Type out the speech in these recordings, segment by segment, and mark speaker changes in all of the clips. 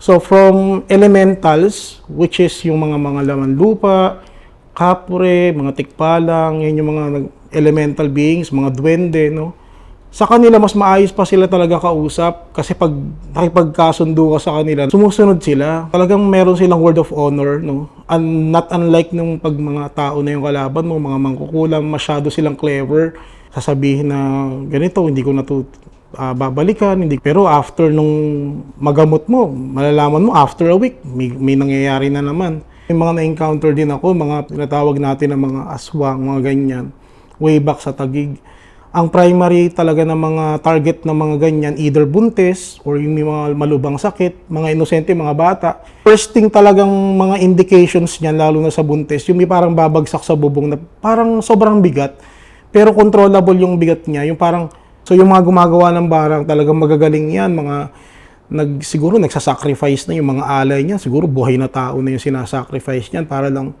Speaker 1: So from elementals, which is yung mga laman lupa, kapure, mga tikbalang, yan yung mga elemental beings, mga duwende, no? Sa kanila, mas maayos pa sila talaga kausap kasi pag nakipagkasundo ka sa kanila, sumusunod sila. Talagang meron silang word of honor, no? Not unlike nung pag mga tao na yung kalaban mo, mga mangkukulam, masyado silang clever. Sasabihin na ganito, hindi ko na to babalikan, hindi. Pero after nung magamot mo, malalaman mo after a week, may nangyayari na naman. May mga na-encounter din ako, mga tinatawag natin ng mga aswang, mga ganyan, way back sa Taguig. Ang primary talaga ng mga target ng mga ganyan, either buntis or yung may mga malubang sakit, mga inosente, mga bata. First thing talagang mga indications niyan, lalo na sa buntis, yung may parang babagsak sa bubong na parang sobrang bigat, pero controllable yung bigat niya, yung parang, so yung mga gumagawa ng barang talagang magagaling yan, mga siguro nagsasacrifice na yung mga alay niya, siguro buhay na tao na yung sinasacrifice niyan para lang.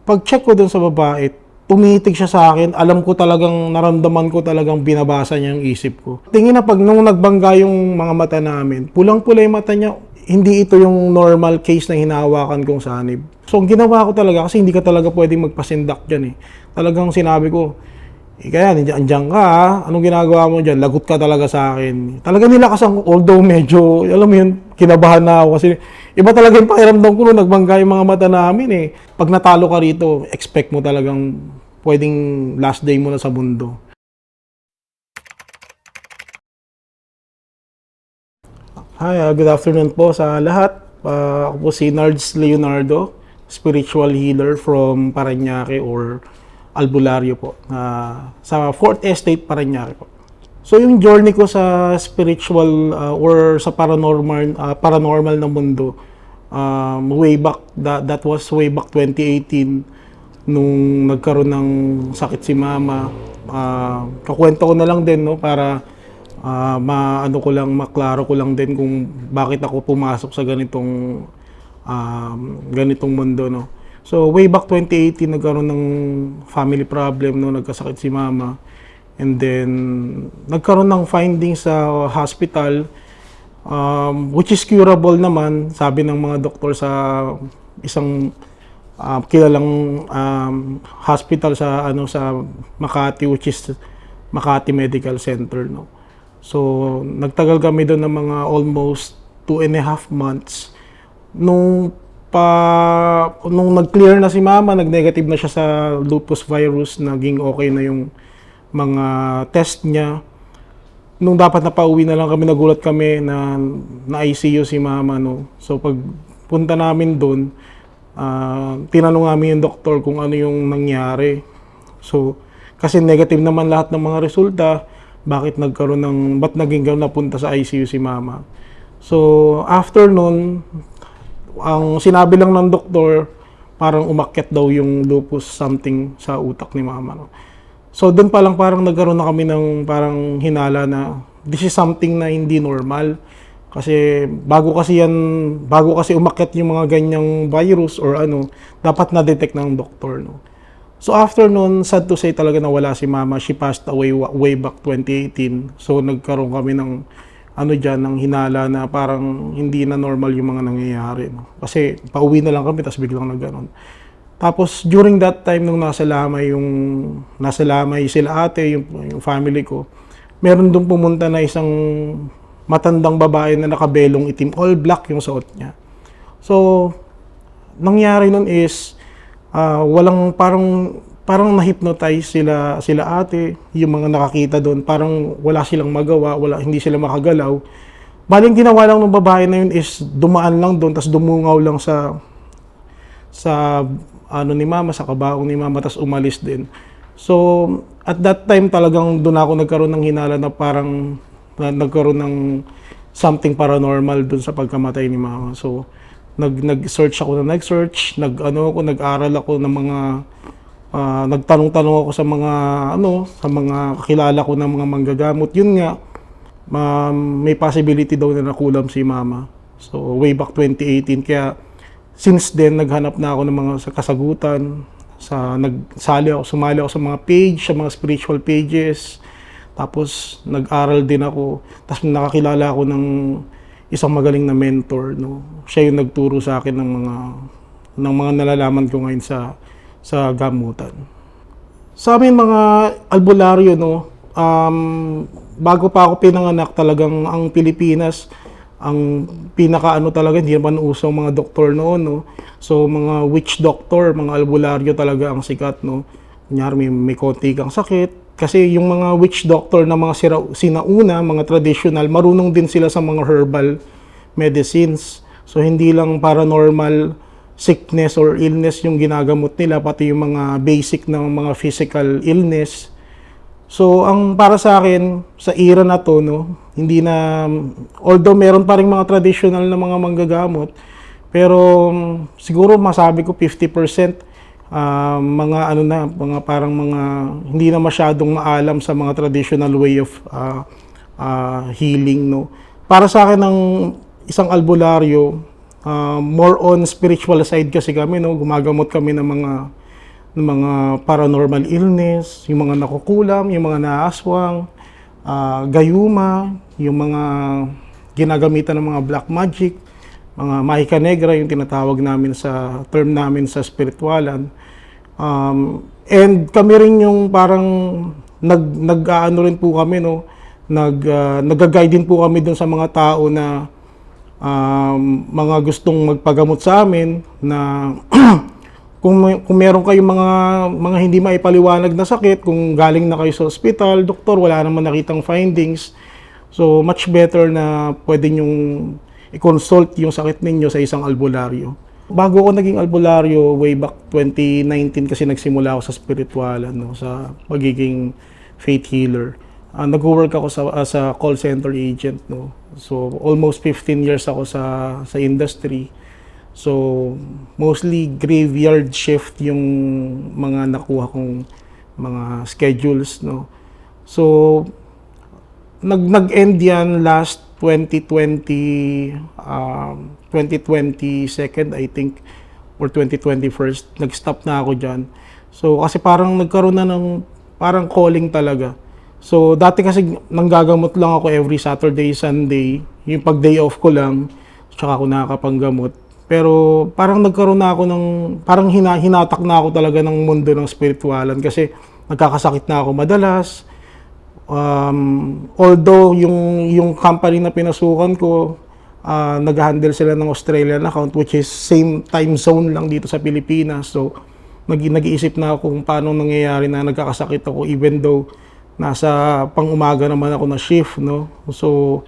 Speaker 1: Pag-check ko dun sa babae, tumitig siya sa akin, alam ko talagang, naramdaman ko talagang binabasa niya yung isip ko. Tingin na pag nung nagbangga yung mga mata namin, pulang-pula yung mata niya, hindi ito yung normal case na hinahawakan kong sanib. So ginawa ko talaga, kasi hindi ka talaga pwedeng magpasindak dyan eh. Talagang sinabi ko, kaya nandiyan ka ha, anong ginagawa mo dyan? Lagot ka talaga sa akin. Talaga nilakasan ko, although medyo, alam mo yun, kinabahan na ako kasi iba talaga yung pakiramdam ko nung nagbangga yung mga mata namin eh. Pag natalo ka rito, expect mo talagang pwedeng last day mo na sa mundo. Hi, good afternoon po sa lahat. Ako po si Nards Leonardo, spiritual healer from Parañaque or Albularyo po, sa 4th Estate Parañaque po. So yung journey ko sa spiritual or sa paranormal na mundo, way back, that was way back 2018 nung nagkaroon ng sakit si mama. Kakwento ko na lang din, no, para maklaro ko lang din kung bakit ako pumasok sa ganitong mundo, no. So way back 2018 nagkaroon ng family problem, no, nagkasakit si mama. And then nagkaroon ng findings sa hospital, which is curable naman, sabi ng mga doktor sa isang kilalang hospital sa sa Makati, which is Makati Medical Center, no. So nagtagal kami doon ng mga almost 2.5 months. Nung nag-clear na si mama, nag-negative na siya sa lupus virus, naging okay na yung mga test niya. Nung dapat na pauwi na lang kami, nagulat kami na ICU si mama, no. So pag punta namin doon, tinanong namin yung doktor kung ano yung nangyari. So kasi negative naman lahat ng mga resulta, ba't naging gano'n, napunta sa ICU si mama. So after nun, ang sinabi lang ng doktor, parang umakyat daw yung lupus something sa utak ni mama, no? So doon pa lang parang nagkaroon na kami ng parang hinala na this is something na hindi normal. Kasi bago kasi umakyat yung mga ganyang virus or dapat na-detect ng doktor, no? So after nun, sad to say talaga nawala si mama. She passed away way back 2018. So nagkaroon kami ng ng hinala na parang hindi na normal yung mga nangyayari, no? Kasi pauwi na lang kami, tapos biglang nagganon. Tapos during that time, nung nasa lamay sila ate, yung family ko, meron doon pumunta na isang matandang babae na nakabelong itim, all black yung suot niya. So nangyari nun is, parang na-hypnotize sila ate, yung mga nakakita doon, parang wala silang magawa, hindi sila makagalaw. Baling ginawa lang ng babae na yun is dumaan lang doon, tapos dumungaw lang sa ni mama, sa kabaong ni mama, tapos umalis din. So at that time talagang doon ako nagkaroon ng hinala na parang nagkaroon ng something paranormal doon sa pagkamatay ni mama. So nag-search ako nag-aral ako ng mga nagtanong-tanong ako sa mga kakilala ko ng mga manggagamot. Yun nga, may possibility daw na nakulam si mama. So way back 2018, kaya since then naghanap na ako ng mga kasagutan, sumali ako sa mga page, sa mga spiritual pages. Tapos nag-aral din ako, tapos nakakilala ako ng isang magaling na mentor, no. Siya yung nagturo sa akin ng mga nalalaman ko ngayon sa gamutan. Sa amin mga albularyo, no, bago pa ako pinanganak, talagang ang Pilipinas, ang pinakaano talaga, hindi naman uso ang mga doktor noon, no. So mga witch doctor, mga albularyo talaga ang sikat, no. Kunyari may konti kang sakit. Kasi yung mga witch doctor na mga sinauna, mga traditional, marunong din sila sa mga herbal medicines. So hindi lang paranormal sickness or illness yung ginagamot nila, pati yung mga basic na mga physical illness. So, ang para sa akin, sa era na to, no, hindi na, although meron pa rin mga traditional na mga manggagamot, pero siguro masabi ko 50%, mga ano na, mga parang mga, hindi na masyadong maalam sa mga traditional way of healing, no. Para sa akin, ng isang albularyo, more on spiritual side kasi kami, no, gumagamot kami ng mga paranormal illness, yung mga nakukulam, yung mga naaswang, gayuma, yung mga ginagamitan ng mga black magic, mga mahika negra, yung tinatawag namin sa term namin sa spiritualan. And kami rin yung parang nag-aano rin po kami, no, nag-guide din po kami dun sa mga tao na mga gustong magpagamot sa amin na kung meron kayong mga hindi maipaliwanag na sakit, kung galing na kayo sa ospital, doktor, wala naman nakitang findings, so much better na pwede nyong i-consult yung sakit ninyo sa isang albularyo. Bago ako naging albularyo, way back 2019 kasi nagsimula ako sa spiritualan, no, sa pagiging faith healer. Nag-work ako as a call center agent, no. So almost 15 years ako sa industry. So, mostly graveyard shift yung mga nakuha kong mga schedules, no. So, nag-end yan last 2020, 2022, I think, or 2021, nag-stop na ako dyan. So, kasi parang nagkaroon na ng parang calling talaga. So, dati kasi nanggagamot lang ako every Saturday, Sunday, yung pag day off ko lang, tsaka ako nakakapanggamot. Pero parang nagkaroon na ako ng, parang hinatak na ako talaga ng mundo ng spiritualan kasi nagkakasakit na ako madalas. Although yung company na pinasukan ko, nag-handle sila ng Australian account, which is same time zone lang dito sa Pilipinas. So nag-iisip na ako kung paano nangyayari na nagkakasakit ako even though nasa pang-umaga naman ako na shift, no. So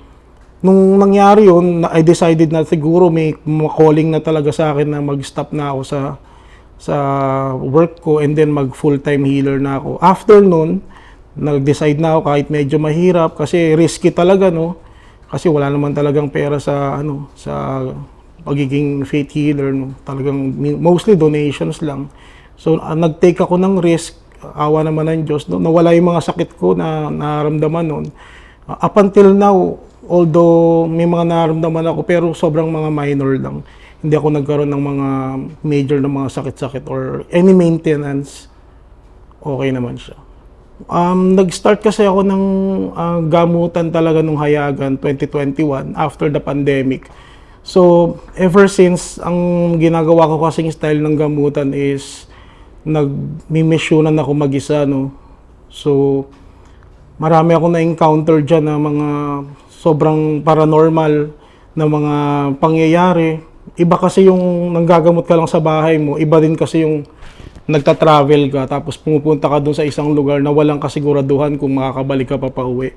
Speaker 1: nung nangyari yun, I decided na siguro may calling na talaga sa akin na mag-stop na ako sa work ko and then mag full-time healer na ako. After nun, nag-decide na ako kahit medyo mahirap kasi risky talaga, no. Kasi wala naman talagang pera sa pagiging faith healer, no. Talagang mostly donations lang. So nag-take ako ng risk, awa naman ng Diyos, no. Nawala yung mga sakit ko na naramdaman noon. Up until now, although may mga nararamdaman ako pero sobrang mga minor lang. Hindi ako nagkaroon ng mga major na mga sakit-sakit or any maintenance. Okay naman siya. Nag-start kasi ako ng gamutan talaga nung Hayagan 2021 after the pandemic. So, ever since, ang ginagawa ko kasing style ng gamutan is nag-mimisyonan ako mag-isa, no. So, marami ako na-encounter dyan na mga sobrang paranormal na mga pangyayari. Iba kasi yung nanggagamot ka lang sa bahay mo, iba din kasi yung nagta-travel ka tapos pumupunta ka dun sa isang lugar na walang kasiguraduhan kung makakabalik ka pa pauwi.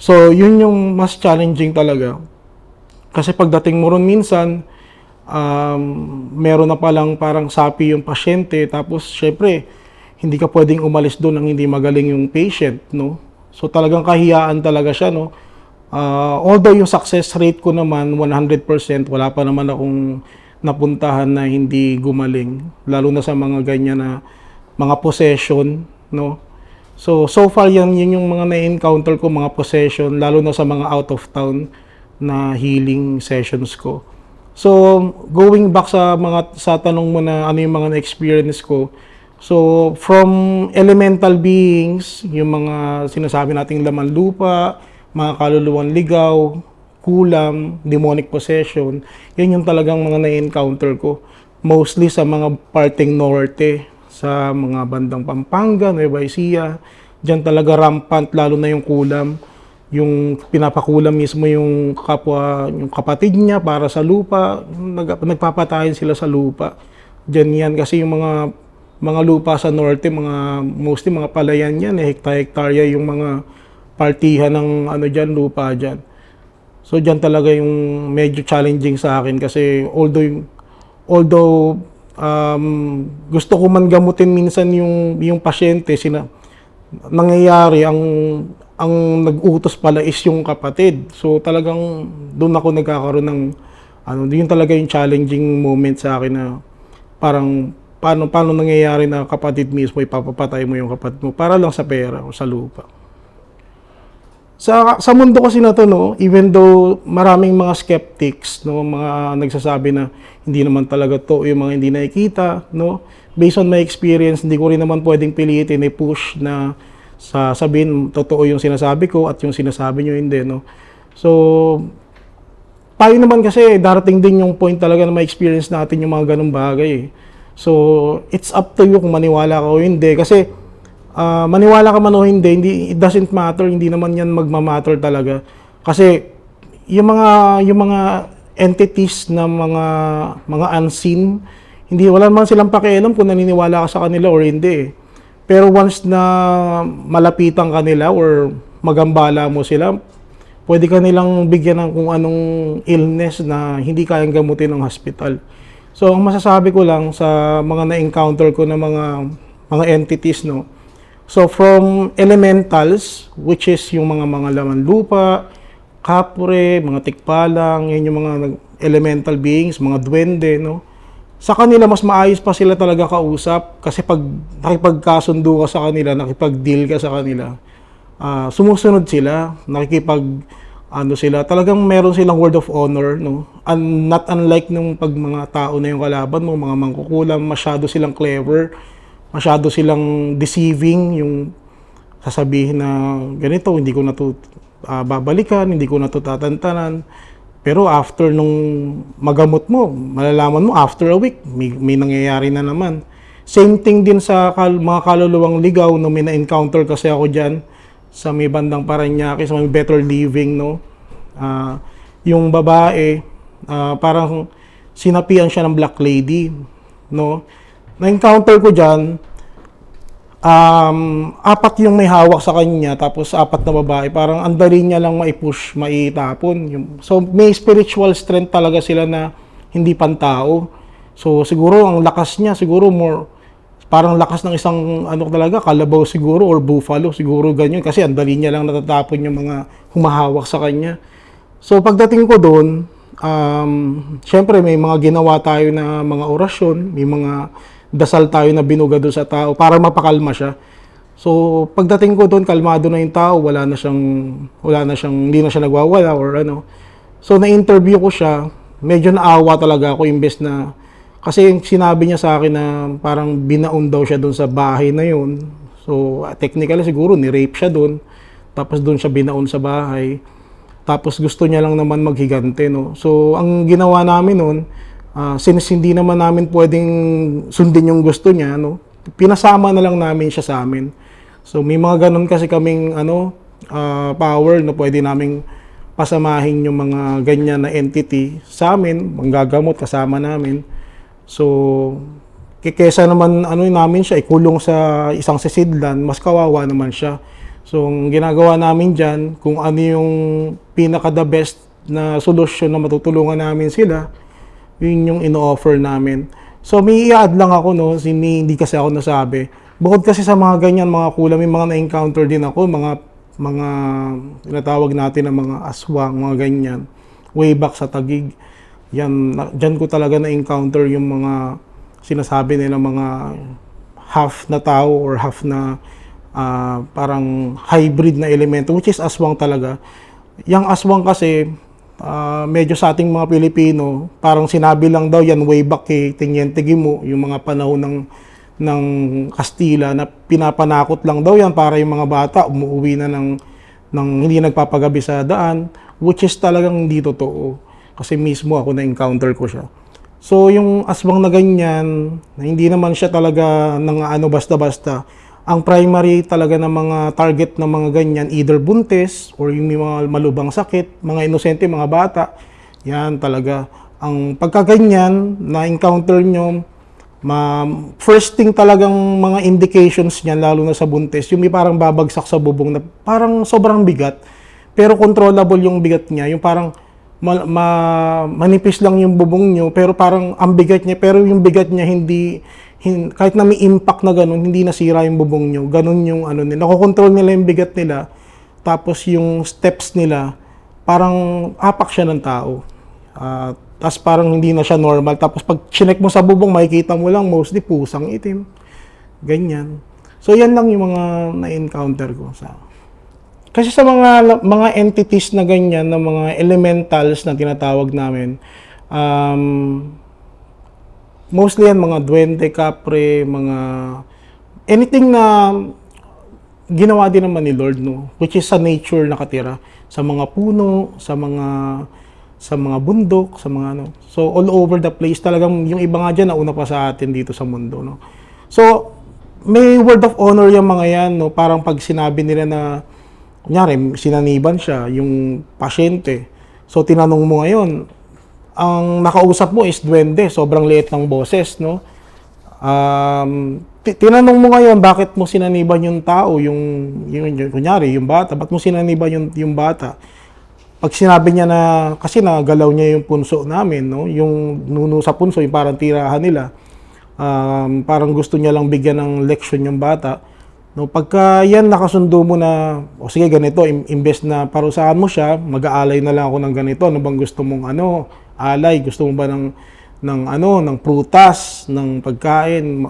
Speaker 1: So, yun yung mas challenging talaga. Kasi pagdating mo ron minsan, meron na palang parang sapi yung pasyente, tapos syempre, hindi ka pwedeng umalis doon nang hindi magaling yung patient, no? So, talagang kahiyaan talaga siya, no? Although yung success rate ko naman 100%, wala pa naman akong napuntahan na hindi gumaling, lalo na sa mga ganyan na mga possession, no. So far yun yung mga na-encounter ko, mga possession, lalo na sa mga out of town na healing sessions ko. So going back sa tanong mo na ano yung mga na-experience ko, so from elemental beings, yung mga sinasabi nating laman lupa, mga kaluluwang ligaw, kulam, demonic possession, yun yung talagang mga na-encounter ko. Mostly sa mga parteng norte, sa mga bandang Pampanga, Nueva Ecija, dyan talaga rampant, lalo na yung kulam. Yung pinapakulam mismo yung kapwa, yung kapatid niya para sa lupa, nagpapatayin sila sa lupa. Diyan yan kasi yung mga lupa sa norte, mostly mga palayan yan, hekta-hektarya yung mga partihan ng ano diyan, lupa diyan. So diyan talaga yung medyo challenging sa akin kasi although gusto ko man gamutin minsan yung pasyente, nangyayari ang nag-utos pala is yung kapatid. So talagang doon ako nagkakaroon ng yun talaga yung challenging moment sa akin na parang paano nangyayari na kapatid mismo ipapapatay mo yung kapatid mo para lang sa pera o sa lupa. Sa mundo kasi na to, no, even though maraming mga skeptics, no, mga nagsasabi na hindi naman talaga to yung mga hindi nakikita, no, based on my experience, hindi ko rin naman pwedeng pilitin i-push na sabihin totoo yung sinasabi ko at yung sinasabi nyo hindi, no. So tayo naman kasi darating din yung point talaga na ma-experience natin yung mga ganung bagay. So it's up to you kung maniwala ka o hindi kasi maniwala ka man o hindi, it doesn't matter, hindi naman yan magmamatter talaga. Kasi yung mga entities na mga unseen, wala man silang pakialam kung naniniwala ka sa kanila or hindi. Pero once na malapitan ka nila or magambala mo sila, pwede ka nilang bigyan ng kung anong illness na hindi kayang gamutin ng hospital. So ang masasabi ko lang sa mga na-encounter ko na mga entities, no. So from elementals, which is yung mga laman lupa, kapure, mga tikpalang, yan yung mga elemental beings, mga duwende, no. Sa kanila mas maayos pa sila talaga kausap kasi pag nakipagkasundo ka sa kanila, nakipag-deal ka sa kanila, sumusunod sila, sila, talagang meron silang word of honor, no. Not unlike nung pag mga tao na yung kalaban mo, mga mangkukulam, masyado silang clever, masyado silang deceiving, yung sasabihin na ganito, hindi ko na to babalikan, hindi ko na to tatantanan. Pero after nung magamot mo, malalaman mo after a week, may nangyayari na naman. Same thing din sa mga kaluluwang ligaw no, may na-encounter kasi ako dyan sa may bandang Parañaque, sa may Better Living, no. Yung babae, parang sinapian siya ng black lady, no. Na-encounter ko dyan, 4 yung may hawak sa kanya, tapos 4 na babae, parang ang dali niya lang maipush, maitapon. So may spiritual strength talaga sila na hindi pantao. So siguro ang lakas niya, siguro parang lakas ng isang talaga, kalabaw siguro or buffalo, siguro ganyan. Kasi ang dali niya lang natatapon yung mga humahawak sa kanya. So pagdating ko doon, syempre may mga ginawa tayo na mga orasyon, may mga dasal tayo na binuga doon sa tao para mapakalma siya. So pagdating ko doon, kalmado na yung tao, hindi na siya nagwawala or ano. So na-interview ko siya, medyo naawa talaga ako imbes na, kasi sinabi niya sa akin na parang binaon daw siya doon sa bahay na yun. So technically siguro ni-rape siya doon, tapos doon siya binaon sa bahay. Tapos gusto niya lang naman maghigante, no. So ang ginawa namin noon, since hindi naman namin pwedeng sundin yung gusto niya, no, pinasama na lang namin siya sa amin. So may mga ganun kasi kaming power na pwede naming pasamahin yung mga ganyan na entity sa amin, manggagamot kasama namin. So kaysa naman namin siya ikulong sa isang sisidlan, mas kawawa naman siya. So ang ginagawa namin diyan, kung ano yung pinaka the best na solusyon na matutulungan namin sila, yun yung ino-offer namin. So may i-add lang ako, no, hindi kasi ako nasabi. Bukod kasi sa mga ganyan, mga kulam, may mga na-encounter din ako, mga tinatawag natin na mga aswang, mga ganyan. Way back sa Taguig. Diyan ko talaga na-encounter yung mga sinasabi nila mga half na tao or half na parang hybrid na elemento, which is aswang talaga. Yung aswang kasi, medyo sa ating mga Pilipino, parang sinabi lang daw yan way back kay Teniente Guimo, yung mga panahon ng Kastila na pinapanakot lang daw yan para yung mga bata umuwi na ng hindi nagpapagabi sa daan which is talagang hindi totoo. Kasi mismo ako na-encounter ko siya. So, yung aswang na ganyan, na hindi naman siya talaga ng ano basta-basta, ang primary talaga ng mga target ng mga ganyan, either buntis or yung may mga malubang sakit, mga inosente, mga bata, yan talaga. Ang pagkaganyan, na-encounter nyo, first thing talagang mga indications niyan, lalo na sa buntis, yung may parang babagsak sa bubong na parang sobrang bigat, pero controllable yung bigat niya, yung parang manipis lang yung bubong nyo, pero parang ang bigat niya, pero yung bigat niya kahit na may impact na ganun, hindi nasira yung bubong nyo. Ganun yung ano nila. Nakokontrol nila yung bigat nila. Tapos yung steps nila, parang apak siya ng tao. Tapos parang hindi na siya normal. Tapos pag chinek mo sa bubong, makikita mo lang mostly pusang itim. Ganyan. So yan lang yung mga na-encounter ko kasi sa mga entities na ganyan, na mga elementals na tinatawag namin, mostly yan mga duwende, kapre, mga anything na ginawa din naman ni Lord, no, which is sa nature nakatira, sa mga puno, sa mga bundok, sa mga ano. So all over the place, talagang yung iba nga diyan nauna pa sa atin dito sa mundo, no. So may word of honor yung mga yan, no, parang pag sinabi nila na kunyari, sinaniban siya, yung pasyente. So, tinanong mo ngayon, ang nakausap mo is duwende, sobrang liit ng boses, no? Tinanong mo ngayon, bakit mo sinaniban yung tao, kunyari, yung bata, ba't mo sinaniban yung bata? Pag sinabi niya na, kasi nagalaw niya yung punso namin, no? Yung nuno sa punso, yung parang tirahan nila, parang gusto niya lang bigyan ng leksyon yung bata. No, pagka yan nakasundo mo na, o sige ganito, imbes na parusahan mo siya, mag-aalay na lang ako ng ganito. Ano bang gusto mong alay? Gusto mo ba ng prutas, ng pagkain?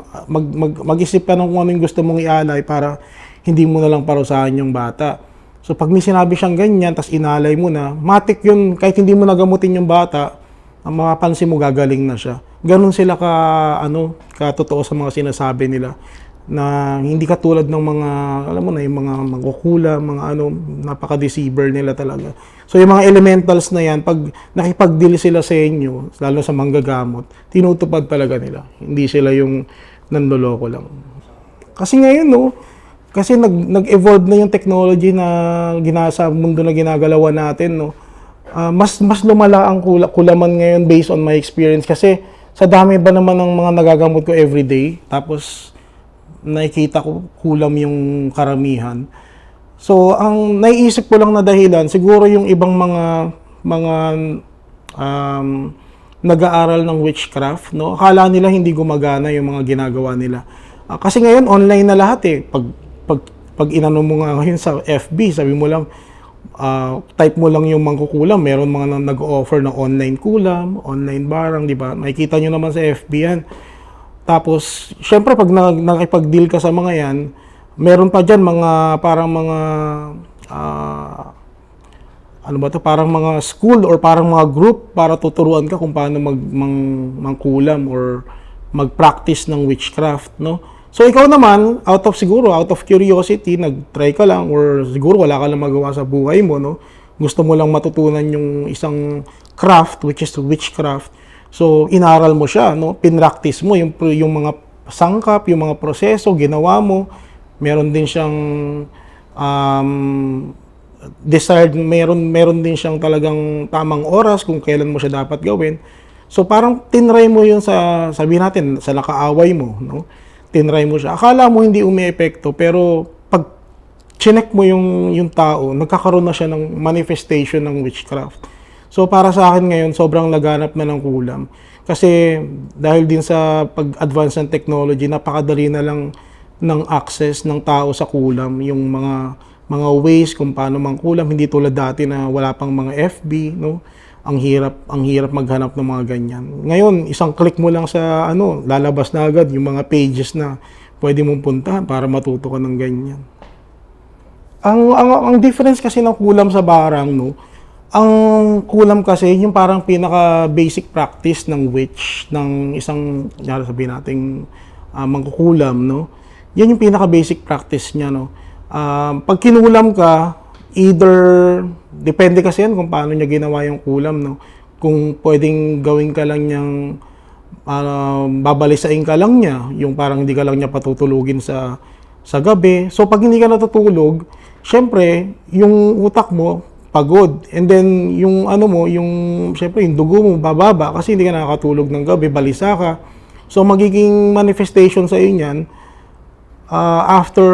Speaker 1: Mag-isip ka ng kung ano yung gusto mong ialay para hindi mo na lang parusahan yung bata. So pag may sinabi siyang ganyan, tas inalay mo na, matik yun, kahit hindi mo nagamutin yung bata, ang mapapansin mo gagaling na siya. Ganun sila katotoo sa mga sinasabi nila, na hindi katulad ng mga, alam mo na, yung mga mangkukula, mga napaka-deceiver nila talaga. So yung mga elementals na yan, pag nakipag-deal sila sa inyo, lalo sa manggagamot, tinutupad talaga nila. Hindi sila yung nanloloko lang. Kasi ngayon, no, kasi nag-evolve na yung technology na sa mundo na ginagalawan natin, no. Mas lumala ang kulaman ngayon based on my experience, kasi sa dami ba naman ng mga nagagamot ko everyday, tapos nakikita ko kulam yung karamihan. So, ang naiisip ko lang na dahilan, siguro yung ibang mga nag-aaral ng witchcraft, no? Akala nila hindi gumagana yung mga ginagawa nila. Kasi ngayon online na lahat eh. Pag inano mo nga ngayon sa FB, sabi mo lang, type mo lang yung mangkukulam, meron mga nag-offer ng online kulam, online barang, di ba? Makikita nyo naman sa FB yan. Tapos, syempre pag nakipag-deal ka sa mga yan, meron pa dyan parang mga school or parang mga group para tuturuan ka kung paano mangkulam or mag-practice ng witchcraft, no? So, ikaw naman, out of curiosity, nag-try ka lang or siguro wala ka lang magawa sa buhay mo, no? Gusto mo lang matutunan yung isang craft, which is witchcraft. So, inaral mo siya, no? Pinractice mo yung mga sangkap, yung mga proseso, ginawa mo. Meron din siyang desired, meron din siyang talagang tamang oras kung kailan mo siya dapat gawin. So, parang tinry mo yun sabihin natin, sa nakaaway mo, no? Tinry mo siya. Akala mo hindi umiepekto, pero pag chinek mo yung tao, nagkakaroon na siya ng manifestation ng witchcraft. So, para sa akin ngayon, sobrang laganap na ng kulam. Kasi, dahil din sa pag-advance ng technology, napakadali na lang ng access ng tao sa kulam. Yung mga ways kung paano mangkulam. Hindi tulad dati na wala pang mga FB, no? Ang hirap maghanap ng mga ganyan. Ngayon, isang click mo lang sa lalabas na agad yung mga pages na pwede mong puntahan para matuto ka ng ganyan. Ang difference kasi ng kulam sa barang, no? Ang kulam kasi, yung parang pinaka-basic practice ng witch, ng isang, sabihin nating mangkukulam, no? Yan yung pinaka-basic practice niya, no? Pag kinulam ka, Either, depende kasi yan kung paano niya ginawa yung kulam, no? Kung pwedeng gawin ka lang niyang, babalisain ka lang niya, yung parang hindi ka lang niya patutulugin sa gabi. So, pag hindi ka natutulog, syempre, yung utak mo, pagod. And then, yung ano mo, syempre, yung dugo mo, bababa kasi hindi ka nakakatulog ng gabi, balisa ka. So, magiging manifestation sa iyo niyan, after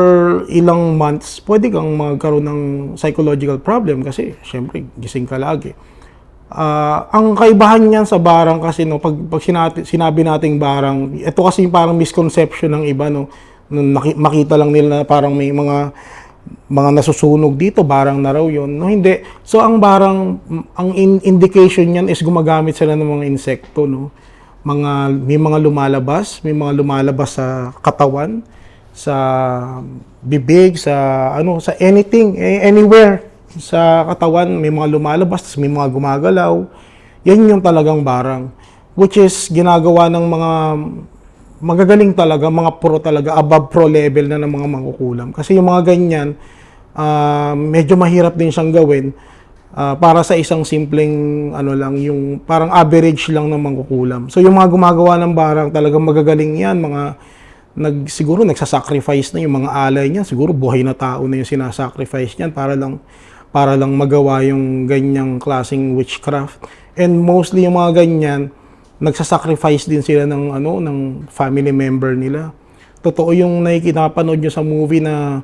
Speaker 1: ilang months, pwede kang magkaroon ng psychological problem kasi syempre gising ka lagi. Ang kaibahan niyan sa barang kasi, no, pag sinabi nating barang, ito kasi yung parang misconception ng iba, no, makita lang nila na parang may mga nasusunog dito, barang na raw yun. No, hindi. So ang barang, ang indication niyan is gumagamit sila ng mga insekto, no. May mga lumalabas sa katawan, sa bibig, sa anything, anywhere sa katawan, may mga lumalabas, may mga gumagalaw. Yan yung talagang barang, which is ginagawa ng mga magagaling talaga, mga pro talaga, above pro level na ng mga mangkukulam. Kasi yung mga ganyan, medyo mahirap din siyang gawin, para sa isang simpleng lang, yung parang average lang ng mangkukulam. So yung mga gumagawa ng barang, talagang magagaling yan, siguro nagsasacrifice na yung mga alay niya, siguro buhay na tao na yung sinasacrifice niyan para lang magawa yung ganyang klaseng witchcraft. And mostly yung mga ganyan, nagsasacrifice din sila ng family member nila. Totoo yung napanood nyo sa movie na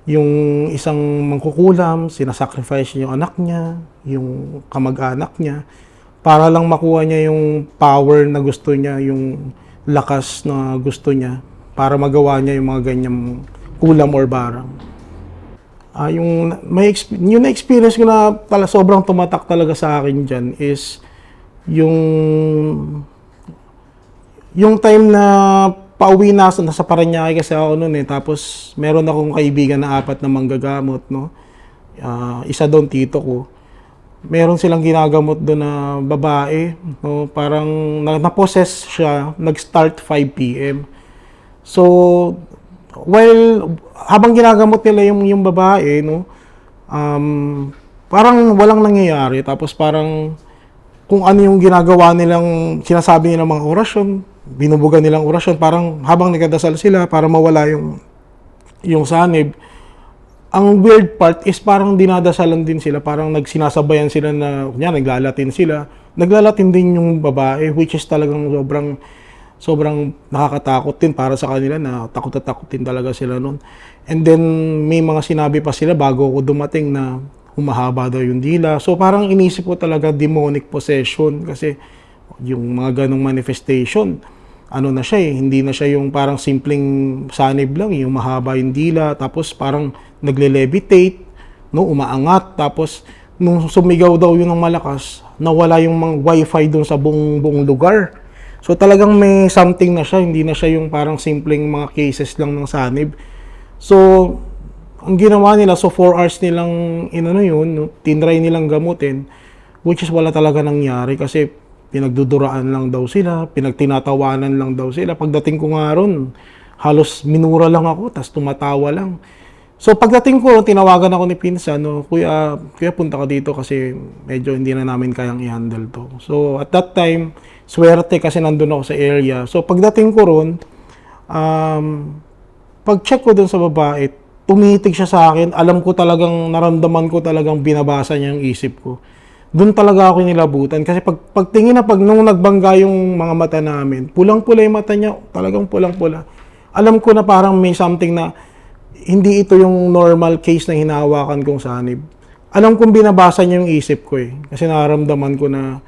Speaker 1: yung isang mangkukulam, sinasacrifice niya yung anak niya, yung kamag-anak niya, para lang makuha niya yung power na gusto niya, yung lakas na gusto niya, para magawa niya yung mga ganyang kulam or barang. Yung na-experience ko na sobrang tumatak talaga sa akin dyan is yung time na pauwi na nasa Parañaque kasi ako noon tapos meron akong kaibigan na 4 na manggagamot, no. Isa doon tito ko. Meron silang ginagamot doon na babae, no, parang na-possess siya, nag-start 5 PM. So, habang ginagamot nila yung babae, no, parang walang nangyayari. Tapos parang kung ano yung ginagawa nilang, sinasabi nilang mga orasyon, binubugan nilang orasyon, parang habang nagdadasal sila para mawala yung sanib. Ang weird part is parang dinadasalan din sila, parang nagsinasabayan sila na, naglalatin sila. Naglalatin din yung babae, which is talagang sobrang nakakatakot din para sa kanila, na takot na takot din talaga sila noon. And then may mga sinabi pa sila bago ako dumating na humahaba daw yung dila. So parang inisip ko talaga demonic possession kasi yung mga ganong manifestation, na siya hindi na siya yung parang simpleng sanib lang, yung mahaba yung dila, tapos parang nagle-levitate, no, umaangat, tapos nung sumigaw daw yun ng malakas, nawala yung mga wifi doon sa buong lugar. So talagang may something na siya, hindi na siya yung parang simpleng mga cases lang ng sanib. So ang ginawa nila, 4 hours nilang no, tinry nilang gamutin, which is wala talaga nangyari kasi pinagduduraan lang daw sila, pinagtinatawanan lang daw sila. Pagdating ko nga ron, halos minura lang ako, tas tumatawa lang. So pagdating ko, tinawagan ako ni Pinsan, no, kuya punta ka dito kasi medyo hindi na namin kayang i-handle to. So at that time, swerte kasi nandun ako sa area. So pagdating ko ron, pag-check ko dun sa babae, tumitig siya sa akin, naramdaman ko talagang binabasa niya yung isip ko. Doon talaga ako nilabutan kasi pagtingin nung nagbangga yung mga mata namin, pulang-pula yung mata niya, talagang pulang-pula. Alam ko na parang may something na hindi ito yung normal case na hinahawakan kong sanib. Alam kong binabasa niya yung isip ko kasi nararamdaman ko na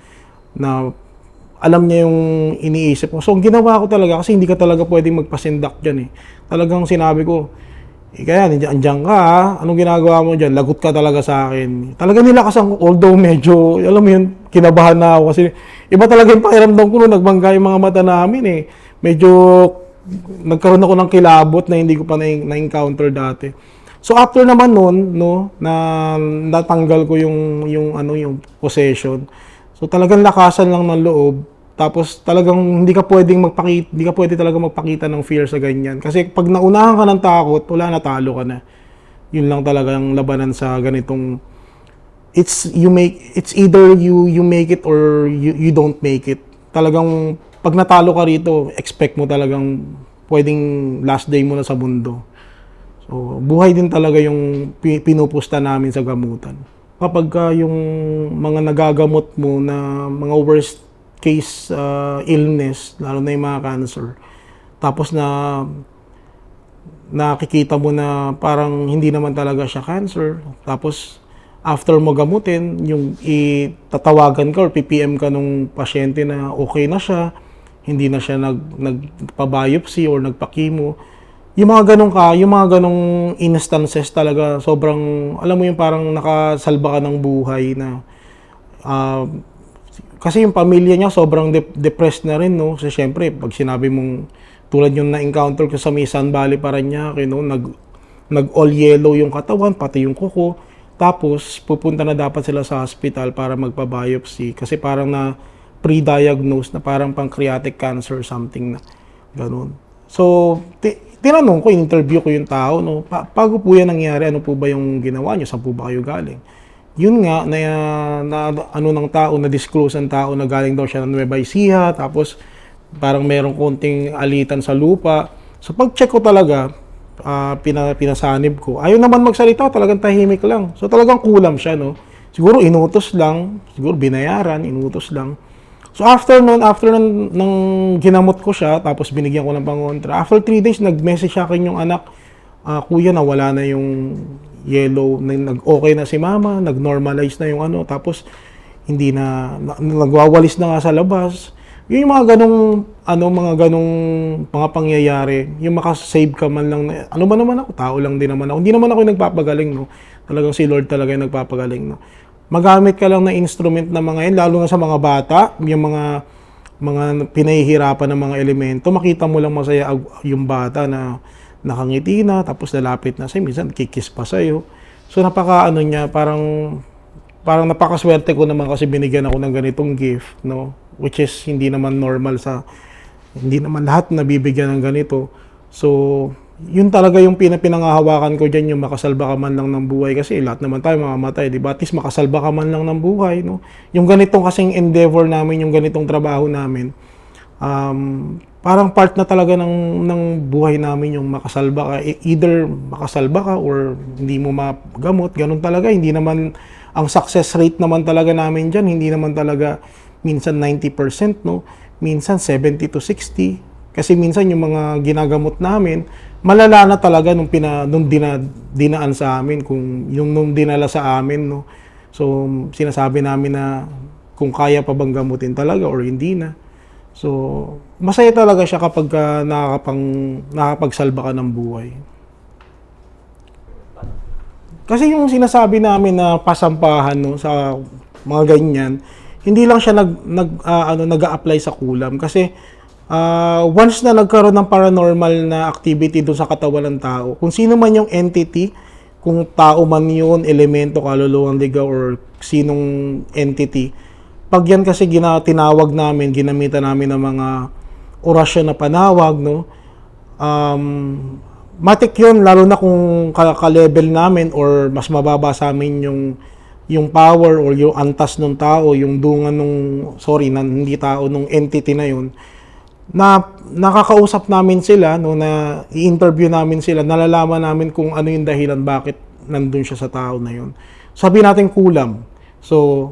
Speaker 1: alam niya yung iniisip ko. So, ginawa ko talaga kasi hindi ka talaga pwedeng magpasindak dyan Talagang sinabi ko, kaya andyan ka anong ginagawa mo dyan? Lagot ka talaga sa akin. Talaga nilakasan ko, although medyo, alam mo yun, kinabahan na ako kasi iba talaga yung pakiramdam ko nung nagbangga yung mga mata namin Medyo nagkaroon ako ng kilabot na hindi ko pa na-encounter dati. So after naman noon, no, na natanggal ko yung possession. So talagang lakasan lang ng loob. Tapos talagang hindi ka pwede talaga magpakita ng fear sa ganyan. Kasi pag naunahan ka ng takot, wala na, talo ka na. Yun lang talaga ang labanan sa ganitong, it's either you make it or you don't make it. Talagang pag natalo ka rito, expect mo talagang pwedeng last day mo na sa mundo. So, buhay din talaga yung pinupusta namin sa gamutan. Kapag yung mga nagagamot mo na mga worst case illness, lalo na yung mga cancer, tapos na nakikita mo na parang hindi naman talaga siya cancer, tapos after mo gamutin, yung itatawagan ka or PPM ka nung pasyente na okay na siya, hindi na siya nagpa-biopsy or nagpa-chemo. Yung mga ganong instances talaga, sobrang, alam mo yung parang nakasalba ka ng buhay na, kasi yung pamilya niya sobrang depressed na rin, no? Kasi syempre, pag sinabi mong, tulad yung na-encounter ko sa Sun Valley, Parañaque, no? Nag-all yellow yung katawan, pati yung kuko. Tapos, pupunta na dapat sila sa hospital para magpa-biopsy kasi parang na pre-diagnose na parang pancreatic cancer something na ganun. So, tinanong ko, in-interview ko yung tao, no, bago po yan nangyari, ano po ba yung ginawa nyo? Saan po ba kayo galing? Yun nga, ano ng tao, na-disclose ng tao na galing daw siya ng Nueva Ecija, tapos parang merong konting alitan sa lupa. So, pag-check ko talaga, pinasanib ko. Ayaw naman magsalita, talagang tahimik lang. So talagang kulam siya, no? Siguro inutos lang, siguro binayaran, inutos lang. So after nun nang ginamot ko siya, tapos binigyan ko ng pangontra, after 3 days, nag-message sa akin yung anak, kuya, nawala na yung yellow, nag-okay na si mama, nag-normalize na yung ano, tapos hindi na, nagwawalis na nga sa labas. Yung mga ganong mga pangyayari, yung makasave ka man lang, ano ba naman ako, tao lang din naman ako. Hindi naman ako yung nagpapagaling, no? Talagang si Lord talaga yung nagpapagaling, no? Magamit ka lang ng instrument na mga yan, lalo na sa mga bata, yung mga pinahihirapan ng mga elemento, makita mo lang masaya yung bata na nakangiti na, tapos lalapit na sa'yo, minsan kikis pa sa'yo. So niya, parang napakaswerte ko naman kasi binigyan ako ng ganitong gift, no? Which is hindi naman normal hindi naman lahat nabibigyan ng ganito. So, yun talaga yung pinangahawakan ko diyan, yung makasalba ka man lang ng buhay kasi lahat naman tayo mamamatay, di ba? At least makasalba ka man lang ng buhay, no? Yung ganitong kasing endeavor namin, yung ganitong trabaho namin, parang part na talaga ng buhay namin yung makasalba ka. Either makasalba ka or hindi mo magamot, ganun talaga. Hindi naman, ang success rate naman talaga namin dyan, hindi naman talaga minsan 90%, no? Minsan 70 to 60. Kasi minsan yung mga ginagamot namin, malala na talaga nung dinaan sa amin, nung dinala sa amin, no? So, sinasabi namin na kung kaya pa bang gamutin talaga or hindi na. So, masaya talaga siya kapag nakakapagsalba ka ng buhay. Kasi yung sinasabi namin na pasampahan, no, sa mga ganyan, hindi lang siya nag-a-apply sa kulam kasi once na nagkaroon ng paranormal na activity doon sa katawan ng tao, kung sino man yung entity, kung tao man yun, elemento, kaluluwang ligaw, or sinong entity, pag yan kasi tinawag namin, ginamitan namin ng mga orasyon na panawag, no? Matik yun, lalo na kung ka-level namin or mas mababa sa amin yung power or yung antas ng tao, yung dungan hindi tao, nung entity na yun, na nakakausap namin sila, no, na i-interview namin sila, nalalaman namin kung ano yung dahilan bakit nandun siya sa tao na yun. Sabi natin kulam. So,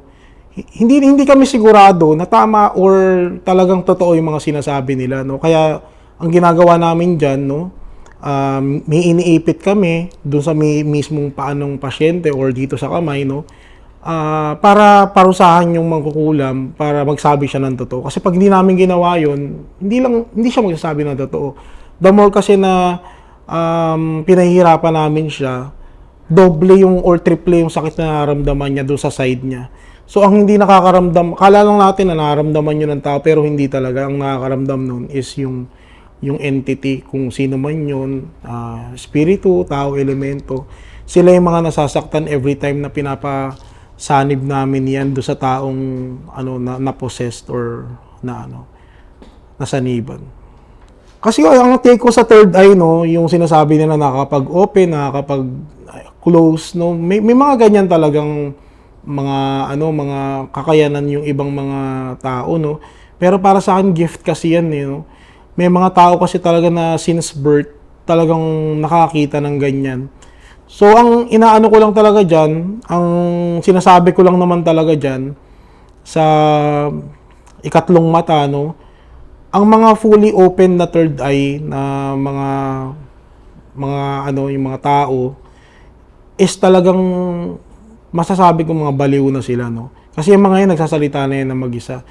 Speaker 1: hindi kami sigurado na tama or talagang totoo yung mga sinasabi nila, no. Kaya ang ginagawa namin diyan, no, may iniipit kami doon sa mismong paanong pasyente or dito sa kamay, no, para parusahan yung mangkukulam para magsabi siya ng totoo. Kasi pag hindi namin ginawa yun, hindi siya magsasabi ng totoo. The more kasi na pinahihirapan namin siya, doble yung or triple yung sakit na nararamdaman niya doon sa side niya. So ang hindi nakakaramdam, kala lang natin na nararamdaman yun ng tao, pero hindi talaga. Ang nakakaramdam nun is yung entity, kung sino man yun, spiritu, tao, elemento. Sila yung mga nasasaktan every time na pinapasanib namin yan do sa taong na-possessed or nasaniban. Kasi ang take ko sa third eye, no, yung sinasabi nila nakakapag-open, nakakapag close, no? May mga ganyan talagang mga mga kakayanan yung ibang mga tao, no? Pero para sa akin gift kasi yan, no? May mga tao kasi talaga na since birth talagang nakakita ng ganyan. So ang inaano ko lang talaga diyan, ang sinasabi ko lang naman talaga diyan sa ikatlong mata, no? Ang mga fully open na third eye na yung mga tao is talagang masasabi ko mga baliw na sila, no? Kasi yung mga yan nagsasalita na yan na mag-isa.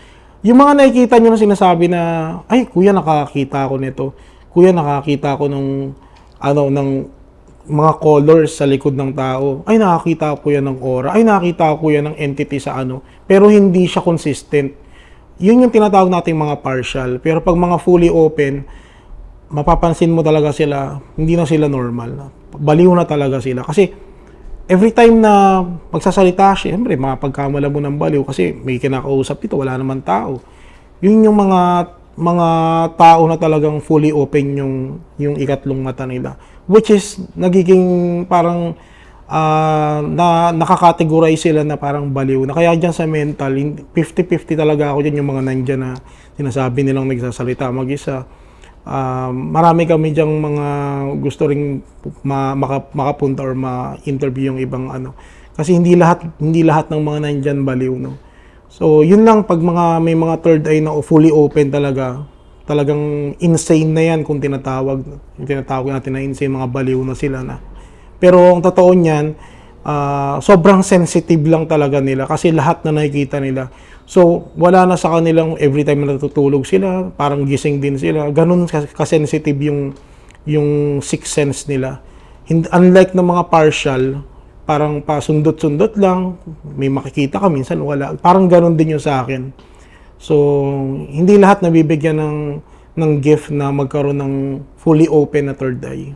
Speaker 1: Yung mga nakikita nyo na sinasabi na, ay, kuya, nakakita ako nito. Kuya, nakakita ako ng mga colors sa likod ng tao. Ay, nakakita ko yan ng aura. Ay, nakakita ko yan ng entity sa ano. Pero hindi siya consistent. Yun yung tinatawag nating mga partial. Pero pag mga fully open, mapapansin mo talaga sila, hindi na sila normal. Baliw na talaga sila. Kasi, every time na magsasalita, syempre, mapagkamala mo ng baliw kasi may kinakausap dito, wala naman tao. Yun yung mga tao na talagang fully open yung ikatlong mata nila. Which is, nagiging parang nakakategorize sila na parang baliw. Na kaya dyan sa mental, 50-50 talaga ako dyan yung mga nandyan na sinasabi nilang nagsasalita mag-isa. Marami kami diyang mga gusto ring makapunta or ma-interview yung ibang ano. Kasi hindi lahat ng mga nandyan baliw, no. So, yun lang pag may mga third eye na fully open talagang insane na yan kung tinatawag natin na insane, mga baliw na sila na. Pero ang totoo niyan, sobrang sensitive lang talaga nila kasi lahat na nakikita nila. So, wala na sa kanilang every time na natutulog sila, parang gising din sila. Ganun kasensitive yung sixth sense nila. Unlike ng mga partial, parang pasundot-sundot lang, may makikita ka, minsan wala. Parang ganun din yung sa akin. So, hindi lahat nabibigyan ng gift na magkaroon ng fully open na third eye.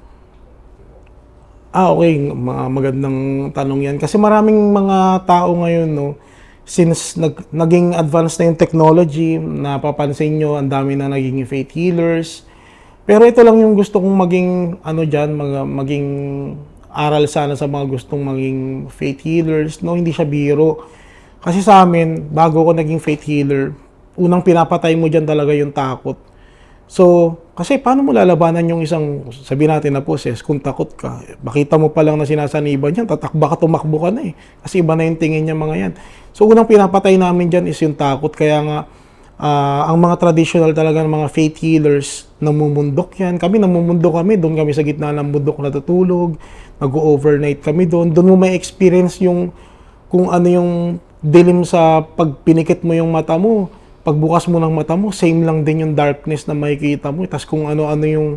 Speaker 1: Okay, magandang tanong yan. Kasi maraming mga tao ngayon, no, since naging advanced na yung technology, napapansin nyo, ang dami na naging faith healers. Pero ito lang yung gusto kong maging, maging aral sana sa mga gustong maging faith healers, no, hindi siya biro. Kasi sa amin, bago ko naging faith healer, unang pinapatay mo dyan talaga yung takot. So, kasi paano mo lalabanan yung isang, sabi natin na poses, kung takot ka, makita mo pa lang na sinasaniban yan, tatakba ka, tumakbo ka na eh. Kasi iba na yung tingin niya mga yan. So, unang pinapatay namin dyan is yung takot. Kaya nga, ang mga traditional talaga ng mga faith healers, namumundok yan. Namumundok kami, doon kami sa gitna ng bundok natutulog, nag-overnight kami doon. Doon mo may experience yung, kung ano yung dilim sa pagpinikit mo yung mata mo. Pagbukas mo ng mata mo, same lang din yung darkness na makikita mo. Tapos kung ano-ano yung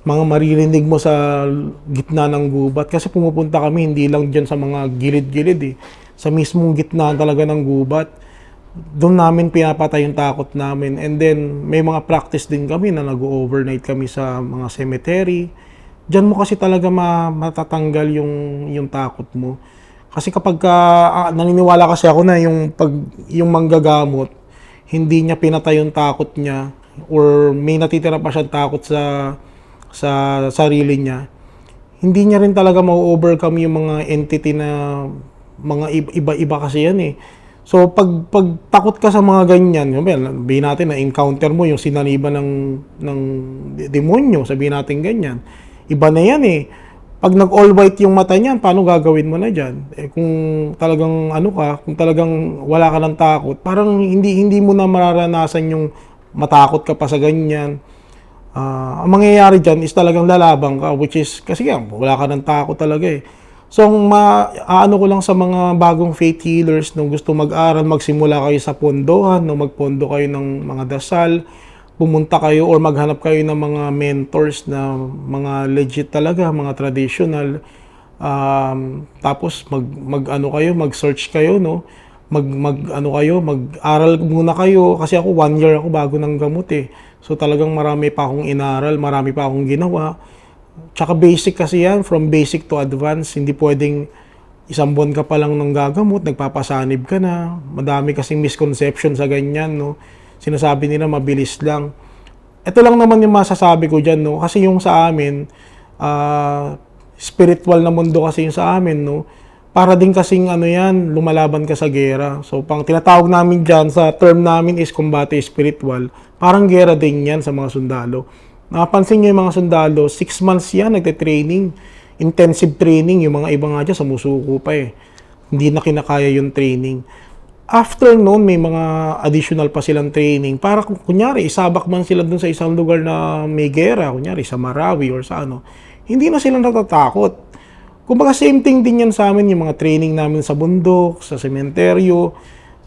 Speaker 1: mga maririnig mo sa gitna ng gubat. Kasi pumupunta kami, hindi lang dyan sa mga gilid-gilid eh. Sa mismong gitna talaga ng gubat. Doon namin pinapatay yung takot namin. And then, may mga practice din kami na nag-overnight kami sa mga cemetery. Diyan mo kasi talaga matatanggal yung takot mo. Kasi kapag naniniwala kasi ako na yung manggagamot, hindi niya pinatay yung takot niya or may natitira pa siyang takot sa sarili niya, hindi niya rin talaga ma-overcome yung mga entity na mga iba-iba kasi yan eh. So, pag takot ka sa mga ganyan, sabihin natin na encounter mo yung sinaniban ng demonyo, sabihin natin ganyan. Iba na yan eh. Pag nag-all white yung mata niyan, paano gagawin mo na dyan? Eh, kung talagang kung talagang wala ka ng takot, parang hindi mo na mararanasan yung matakot ka pa sa ganyan. Ang mangyayari dyan is talagang lalabang ka, which is, kasi wala ka ng takot talaga eh. So, ko lang sa mga bagong faith healers nung gusto mag-aral, magsimula kayo sa pondohan, magpondo kayo ng mga dasal, pumunta kayo or maghanap kayo ng mga mentors na mga legit talaga, mga traditional. Tapos mag-search kayo, no? Mag-aral muna kayo kasi ako 1 year ako bago ng gamot eh. So talagang marami pa akong inaral, marami pa akong ginawa. Tsaka basic kasi yan, from basic to advanced, hindi pwedeng isang buwan ka pa lang ng gagamot, nagpapasanib ka na. Madami kasing misconception sa ganyan, no? Sinasabi nila mabilis lang. Ito lang naman yung masasabi ko dyan, no? Kasi yung sa amin, spiritual na mundo kasi yun sa amin, no? Para din kasing ano yan, lumalaban ka sa gera. So, pang tinatawag namin dyan, sa term namin is combate spiritual. Parang gera din yan sa mga sundalo. Napansin nyo yung mga sundalo, 6 months yan, nagte-training. Intensive training, yung mga iba nga dyan, sumusuko pa eh. Hindi na kinakaya yung training. After noon, may mga additional pa silang training. Para kunyari, isabak man sila dun sa isang lugar na may gera, kunyari sa Marawi or sa ano, hindi na sila natatakot. Kumbaga same thing din yan sa amin, yung mga training namin sa bundok, sa sementeryo.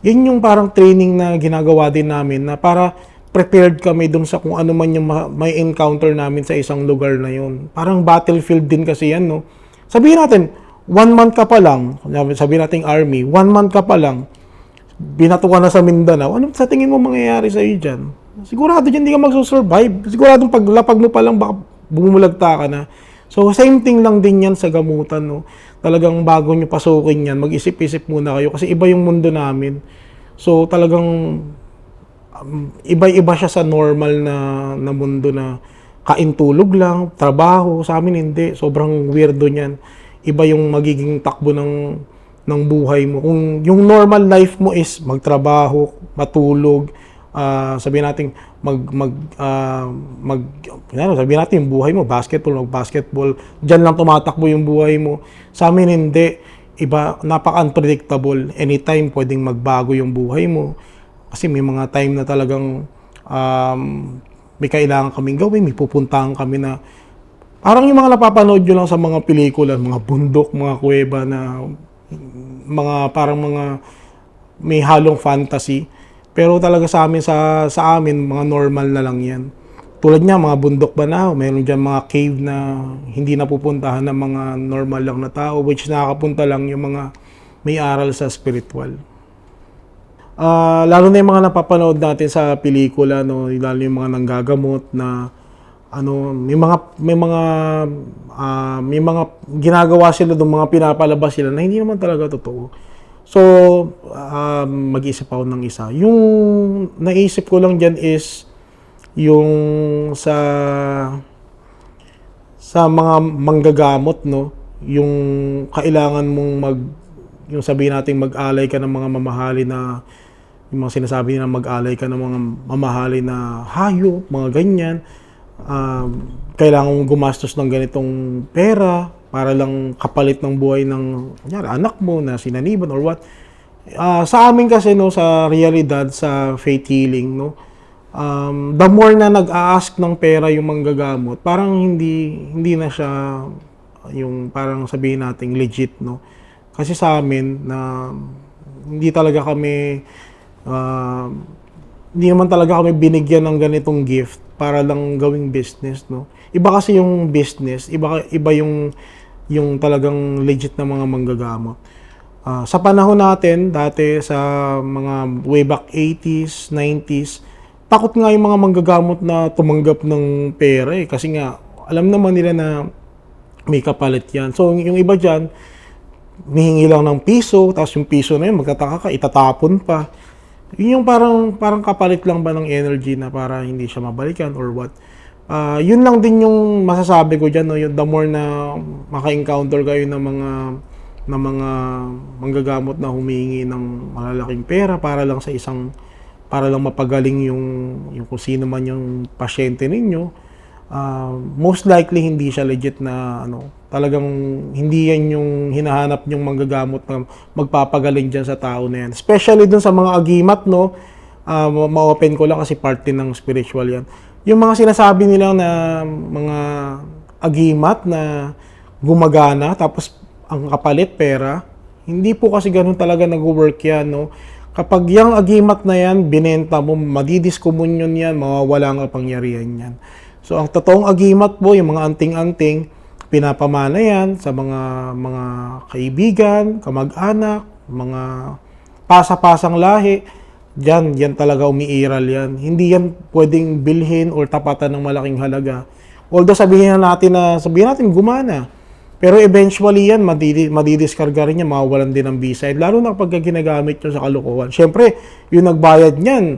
Speaker 1: Yan yung parang training na ginagawa din namin na para prepared kami dun sa kung ano man yung may encounter namin sa isang lugar na yun. Parang battlefield din kasi yan, no? Sabihin natin, 1 month ka pa lang, sabihin natin army, 1 month ka pa lang, binato ka na sa Mindanao, ano sa tingin mo mangyayari sa iyo dyan? Sigurado dyan hindi ka magsusurvive. Siguradong paglapag mo pa lang, baka bumulagta ka na. So, same thing lang din yan sa gamutan, no? Talagang bago nyo pasukin yan, mag-isip-isip muna kayo kasi iba yung mundo namin. So, talagang iba-iba siya sa normal na mundo na kain-tulog lang, trabaho. Sa amin hindi. Sobrang weirdo niyan. Iba yung magiging takbo ng buhay mo. Kung yung normal life mo is magtrabaho, matulog, sabihin natin sabihin natin yung buhay mo mag-basketball, diyan lang tumatakbo yung buhay mo. Sa amin hindi, iba, napaka-unpredictable. Anytime pwedeng magbago yung buhay mo kasi may mga time na talagang may kailangan kaming gawin, may pupuntahan kami na parang yung mga napapanood nyo lang sa mga pelikula, mga bundok, mga kuweba na parang mga may halong fantasy. Pero talaga sa amin, mga normal na lang yan. Tulad niya, mga bundok Banahaw, meron dyan mga cave na hindi napupuntahan ng mga normal lang na tao, which nakakapunta lang yung mga may aral sa spiritual. Lalo na yung mga napapanood natin sa pelikula, no, lalo yung mga nanggagamot na ano, may mga ginagawa sila doon, mga pinapalabas sila na hindi naman talaga totoo. So, mag-isip ako ng isa. Yung naisip ko lang dyan is yung sa mga manggagamot, no? Yung kailangan mong yung sabihin natin mag-alay ka ng mga mamahali na, yung mga sinasabi nila mag-alay ka ng mga mamahali na hayop, mga ganyan. Kailangan mong gumastos ng ganitong pera para lang kapalit ng buhay ng kunyari, anak mo na sinaniban or what. Sa amin kasi, no, sa realidad, sa faith healing, no, the more na nag-a-ask ng pera yung manggagamot, parang hindi na siya yung parang sabihin natin legit, no. Kasi sa amin na hindi talaga kami hindi naman talaga kami binigyan ng ganitong gift para lang gawing business, no. Iba kasi yung business, iba yung talagang legit na mga manggagamot. Sa panahon natin, dati sa mga way back 80s, 90s, takot nga yung mga manggagamot na tumanggap ng pera eh. Kasi nga, alam naman nila na may kapalit yan. So, yung iba dyan, mihingi lang ng piso, tapos yung piso na yun, magtataka ka, itatapon pa. Yun yung parang kapalit lang ba ng energy na para hindi siya mabalikan or what. Yun lang din yung masasabi ko dyan, no? Yung the more na maka-encounter kayo ng mga manggagamot na humingi ng malalaking pera para lang mapagaling yung kung sino man yung pasyente ninyo, most likely hindi siya legit na talagang hindi yan yung hinahanap yung manggagamot na magpapagaling dyan sa tao na yan. Especially dun sa mga agimat, no? Ma-open ko lang kasi part din ng spiritual yan. Yung mga sinasabi nila na mga agimat na gumagana tapos ang kapalit pera, hindi po kasi ganun talaga nag-work yan, no? Kapag yung agimat na yan, binenta mo, madidiskommunyon yan, mawawala ang kapangyarihan yan. So, ang totoong agimat po, yung mga anting-anting, pinapamana yan sa mga kaibigan, kamag-anak, mga pasa-pasang lahi. Yan talaga umiiral yan. Hindi yan pwedeng bilhin or tapatan ng malaking halaga. Although sabihin natin gumana. Pero eventually yan, madidiskarga rin yan, mawawalan din ng B-side. Lalo na pag ginagamit nyo sa kalokohan. Siyempre, yung nagbayad niyan,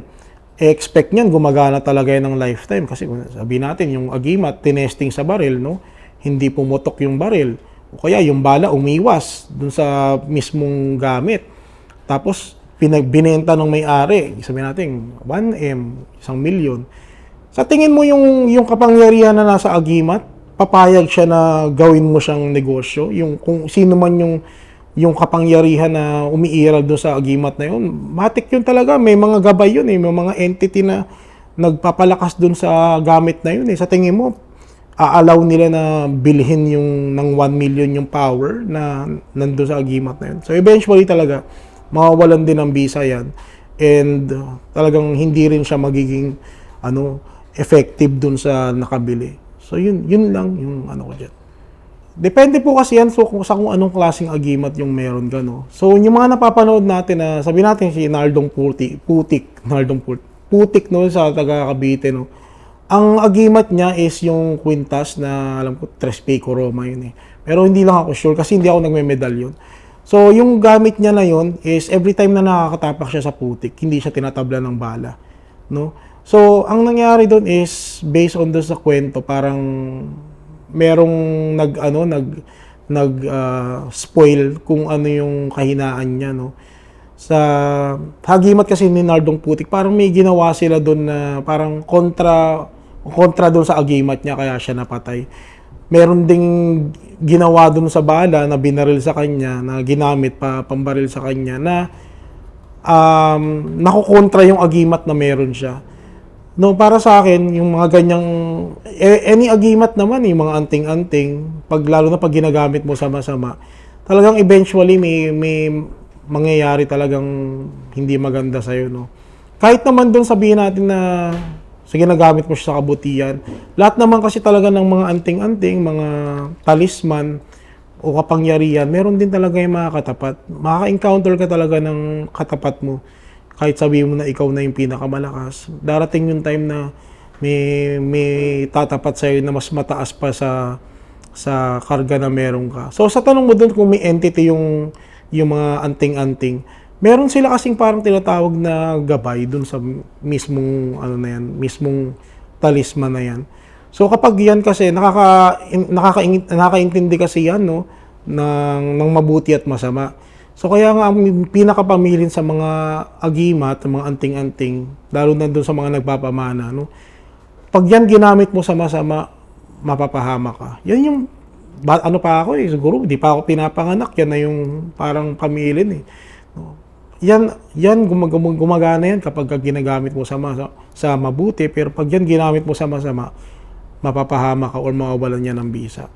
Speaker 1: expect niyan, gumagana talaga yan ng lifetime. Kasi sabihin natin, yung agimat, tinesting sa baril, no? hindi pumutok yung baril. O kaya yung bala umiwas dun sa mismong gamit. Tapos pinagbinenta ng may-ari, sabihin natin 1M, 1 milyon. Sa tingin mo yung kapangyarihan na nasa agimat, papayag siya na gawin mo siyang negosyo? Yung kung sino man yung kapangyarihan na umiiral doon sa agimat na yun, matik yun talaga. May mga gabay yun eh, may mga entity na nagpapalakas doon sa gamit na yun eh. Sa tingin mo, aalaw nila na bilhin yung ng 1 million yung power na nandun sa agimat na yun. So eventually talaga, mawawalan din ng visa yan. And talagang hindi rin siya magiging effective dun sa nakabili. So yun lang yung ko dyan. Depende po kasi yan kung anong klaseng agimat yung meron ka, no? So yung mga napapanood natin na sabi natin si Nardong Putik no, sa taga Cavite, no. Ang agimat niya is yung kwintas na alam ko Tres Pico Roma yun eh. Pero hindi lang ako sure kasi hindi ako nagme-medalyon. So yung gamit niya na yun is every time na nakakatapak siya sa putik, hindi siya tinatabla ng bala, no? So ang nangyari doon is based on doon sa kwento, parang merong spoil kung ano yung kahinaan niya, no? Sa hagimat kasi ni Nardong Putik, parang may ginawa sila doon na parang kontra doon sa agimat niya kaya siya napatay. Meron ding ginawa doon sa bala na binaril sa kanya, na ginamit pa pambaril sa kanya, na nakukontra yung agimat na meron siya. No, para sa akin, yung mga ganyang any agimat naman, yung mga anting-anting, lalo na pag ginagamit mo sama-sama, talagang eventually may mangyayari talagang hindi maganda sa iyo, no. Kahit naman doon sabihin natin na sige, nagamit mo siya sa kabutihan. Lahat naman kasi talaga ng mga anting-anting, mga talisman o kapangyarihan, meron din talaga yung mga katapat. Makaka-encounter ka talaga ng katapat mo. Kahit sabihin mo na ikaw na yung pinakamalakas, darating yung time na may tatapat sa'yo na mas mataas pa sa karga na meron ka. So sa tanong mo doon kung may entity yung mga anting-anting, meron sila kasing parang tinatawag na gabay dun sa mismong mismong talisman na yan. So kapag yan kasi nakakaintindi kasi yan, no, ng mabuti at masama. So kaya nga ang pinakapamilin sa mga agimat, mga anting-anting, lalo na doon sa mga nagpapamana, no. Pag yan ginamit mo sa masama, mapapahama ka. Yan yung pa ako eh, siguro di pa ako pinapanganak, yan na yung parang pamilin eh. No. Yan gumagana yan kapag ginagamit mo sa mabuti, pero pag yan ginamit mo sa masama, mapapahama ka or mawawalan yan ng bisa.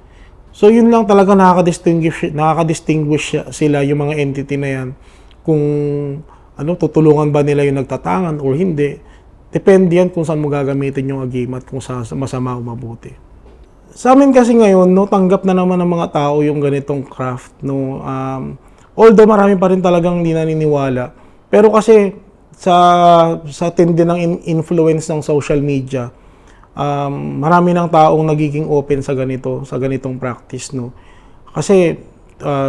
Speaker 1: So yun lang talaga nakaka-distinguish sila yung mga entity na yan, kung tutulungan ba nila yung nagtatangan or hindi. Depende yan kung saan mo gagamitin yung agimat, kung sa masama o mabuti. Sa amin kasi ngayon, no, tanggap na naman ng mga tao yung ganitong craft, no. Although marami pa rin talagang hindi naniniwala, pero kasi sa tindi ng influence ng social media, marami ng taong nagiging open sa ganitong practice, no. Kasi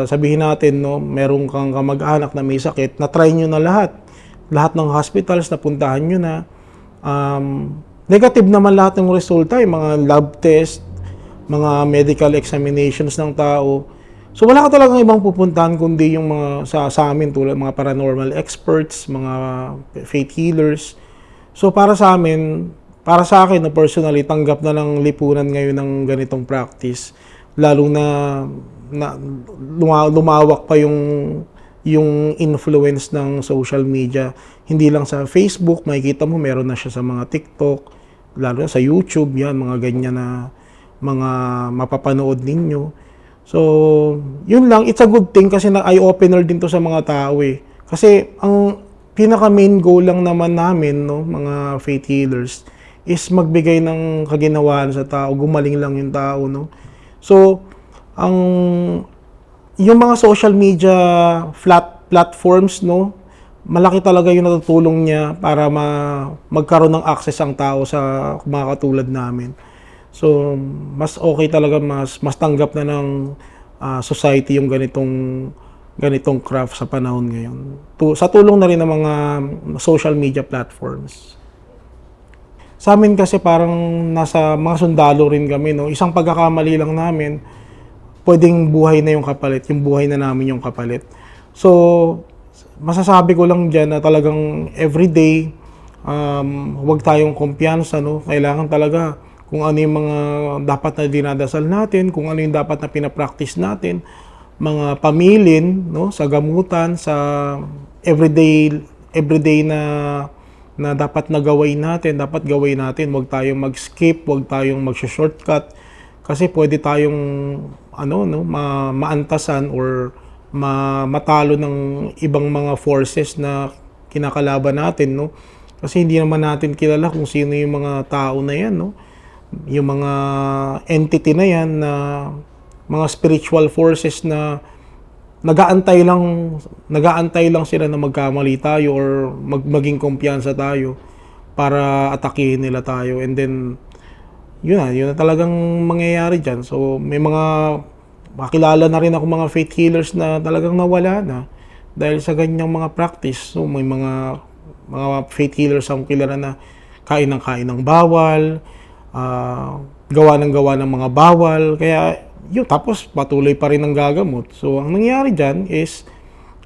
Speaker 1: sabihin natin, no, meron kang kamag-anak na may sakit, na-try nyo na lahat ng hospitals na puntahan nyo na, negative naman lahat ng resulta, yung mga lab test, mga medical examinations ng tao. So wala ka talagang ibang pupuntahan kundi yung mga sa amin, tulad mga paranormal experts, mga faith healers. So para sa akin na personally, tanggap na ng lipunan ngayon ng ganitong practice, lalo na lumawak pa yung influence ng social media. Hindi lang sa Facebook, makikita mo meron na siya sa mga TikTok, lalo na sa YouTube, yan, mga ganyan na mga mapapanood ninyo. So, yun lang, it's a good thing kasi eye-opener din to sa mga tao eh. Kasi ang pinaka-main goal lang naman namin, no, mga faith healers, is magbigay ng kaginawaan sa tao, gumaling lang yung tao, no. So, yung mga social media platforms, no, malaki talaga yung natutulong niya para magkaroon ng access ang tao sa mga katulad namin. So, mas okay talaga, mas tanggap na ng society yung ganitong craft sa panahon ngayon. Sa tulong na rin ng mga social media platforms. Sa amin kasi parang nasa mga sundalo rin kami, no? Isang pagkakamali lang namin, pwedeng buhay na yung kapalit, yung buhay na namin yung kapalit. So, masasabi ko lang dyan na talagang everyday, huwag tayong kumpiyansa, no? Kailangan talaga kung ano yung mga dapat na dinadasal natin, kung ano yung dapat na pinapractice natin, mga pamilin, no? Sa gamutan, sa everyday na dapat na gawin natin, dapat gawin natin. Huwag tayong mag-skip, huwag tayong mag-shortcut kasi pwede tayong maantasan or matalo ng ibang mga forces na kinakalaban natin, no? Kasi hindi naman natin kilala kung sino yung mga tao na yan, no? Yung mga entity na yan na mga spiritual forces na nagaantay lang sila na magkamali tayo or maging kumpiyansa tayo para atakihin nila tayo. And then yun na talagang mangyayari dyan. So may mga makilala na rin ako mga faith healers na talagang nawala na dahil sa ganyang mga practice. So may mga faith healers akong kilala na kain ng bawal, gawa ng mga bawal, kaya yun, tapos patuloy pa rin ang gagamot. So ang nangyari dyan is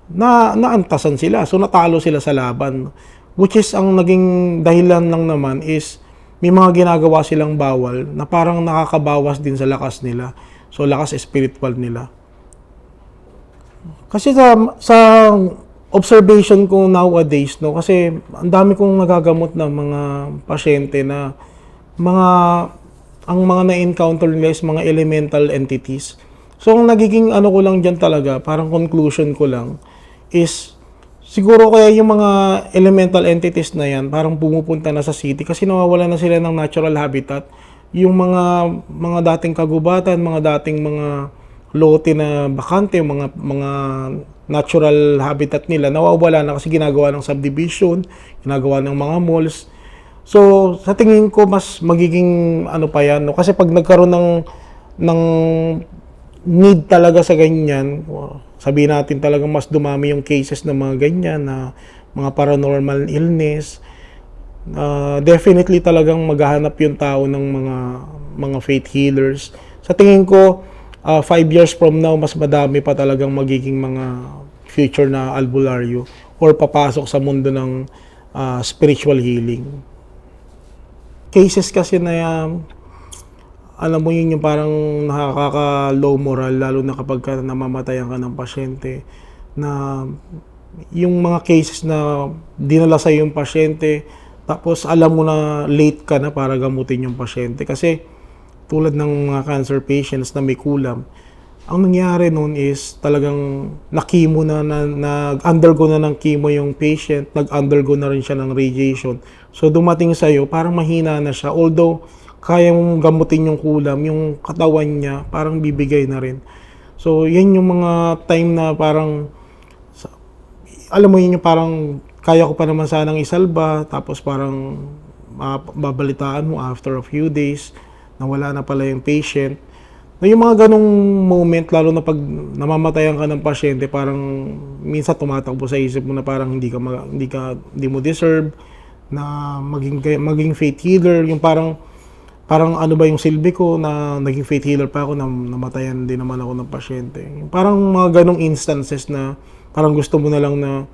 Speaker 1: naantasan sila, so natalo sila sa laban, which is ang naging dahilan lang naman is may mga ginagawa silang bawal na parang nakakabawas din sa lakas nila, so lakas spiritual nila. Kasi sa observation ko nowadays, no, kasi ang dami kong nagagamot ng mga pasyente na ang mga na-encounter nila is mga elemental entities. So ang nagiging ko lang dyan talaga, parang conclusion ko lang is siguro kaya yung mga elemental entities na yan parang pumupunta na sa city kasi nawawala na sila ng natural habitat. Yung mga dating kagubatan, mga dating mga lote na bakante, mga natural habitat nila nawawala na kasi ginagawa ng subdivision, ginagawa ng mga malls. So sa tingin ko mas magiging pa yan, no? Kasi pag nagkaroon ng need talaga sa ganyan, sabihin natin talagang mas dumami yung cases ng mga ganyan na mga paranormal illness, definitely talagang maghahanap yung tao ng mga faith healers. Sa tingin ko 5 years from now mas madami pa talagang magiging mga future na albularyo or papasok sa mundo ng spiritual healing. Cases kasi na alam mo yun yung parang nakaka-low moral lalo na kapag namamatayan ka ng pasyente, na yung mga cases na dinala sa yung pasyente tapos alam mo na late ka na para gamutin yung pasyente kasi tulad ng mga cancer patients na may kulam, ang nangyari noon is talagang na-chemo nag-undergo na ng chemo yung patient, nag-undergo na rin siya ng radiation. So dumating sa'yo, parang mahina na siya. Although, kaya mong gamutin yung kulam, yung katawan niya, parang bibigay na rin. So, yan yung mga time na parang, alam mo yun yung parang, kaya ko pa naman sanang isalba, tapos parang babalitaan mo after a few days, na wala na pala yung patient. Na yung mga ganong moment, lalo na pag namamatayan ka ng pasyente, parang minsan tumatakbo sa isip mo na parang hindi mo deserve na maging faith healer, yung parang ano ba yung silbi ko na naging faith healer pa ako na namatayan din naman ako ng pasyente. Yung parang mga ganong instances na parang gusto mo na lang na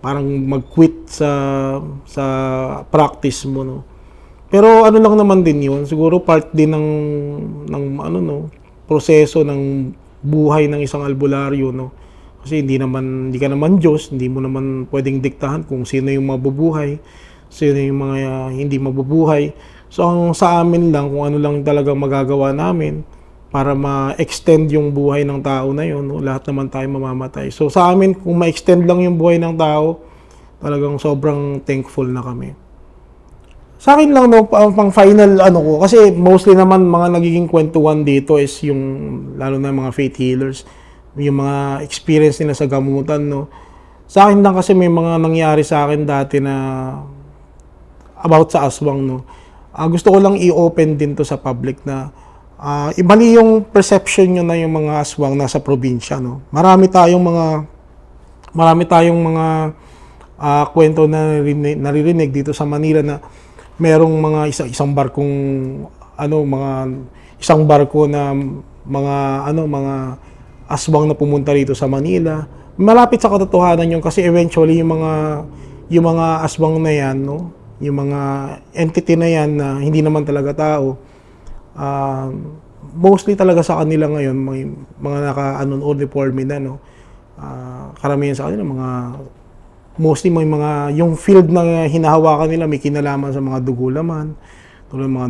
Speaker 1: parang mag-quit sa practice mo, no. Pero ano lang naman din yun, siguro part din ng proseso ng buhay ng isang albularyo, no. Kasi hindi ka naman Diyos, hindi mo naman pwedeng diktahan kung sino yung mabubuhay, sino yung mga hindi mabubuhay. So ang sa amin lang, kung ano lang talagang magagawa namin para ma-extend yung buhay ng tao na yun, no? Lahat naman tayo mamamatay. So sa amin, kung ma-extend lang yung buhay ng tao, talagang sobrang thankful na kami. Sa akin lang, no, pang final ko, kasi mostly naman mga nagiging kwentuhan dito is yung, lalo na mga faith healers, yung mga experience nila sa gamutan, no. Sa akin lang kasi may mga nangyari sa akin dati na about sa aswang, no. Gusto ko lang i-open din to sa public na mali yung perception nyo na yung mga aswang nasa probinsya, no. Marami tayong mga kwento na naririnig dito sa Manila na merong mga isang barkong mga isang barko na mga aswang na pumunta rito sa Manila. Malapit sa katotohanan yun kasi eventually yung mga aswang na yan, no, yung mga entity na yan na hindi naman talaga tao, mostly talaga sa kanila ngayon may mga uniforme na, no. Karamihan sa kanila mostly may mga yung field na hinahawakan nila may kinalaman sa mga dugo laman, tulad ng mga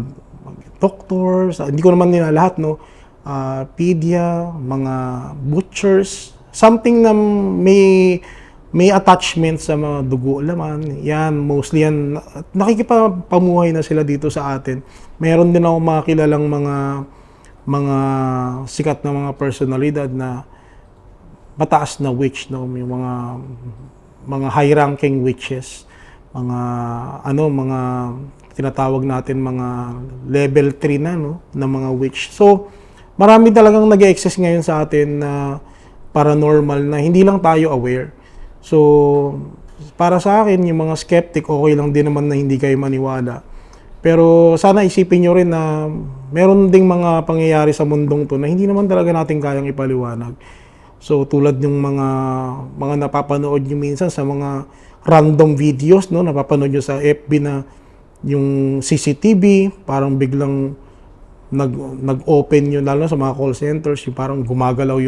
Speaker 1: doctors, hindi ko naman nila lahat, no. Pedia, mga butchers, something na may attachment sa mga dugo laman. Yan, mostly yan, nakikipamuhay na sila dito sa atin. Meron din ako mga kilalang mga sikat na mga personalidad na mataas na witch, no, yung mga high-ranking witches, mga tinatawag natin mga level 3 na, no, na mga witch. So, marami talagang nag-e-exist ngayon sa atin na paranormal na hindi lang tayo aware. So, para sa akin, yung mga skeptic, okay lang din naman na hindi kayo maniwala. Pero sana isipin nyo rin na meron ding mga pangyayari sa mundong to na hindi naman talaga natin kayang ipaliwanag. So, tulad yung mga napapanood nyo minsan sa mga random videos, no, napapanood nyo sa FB na yung CCTV, parang biglang nag-open yun, lalo sa mga call centers, yung parang gumagalaw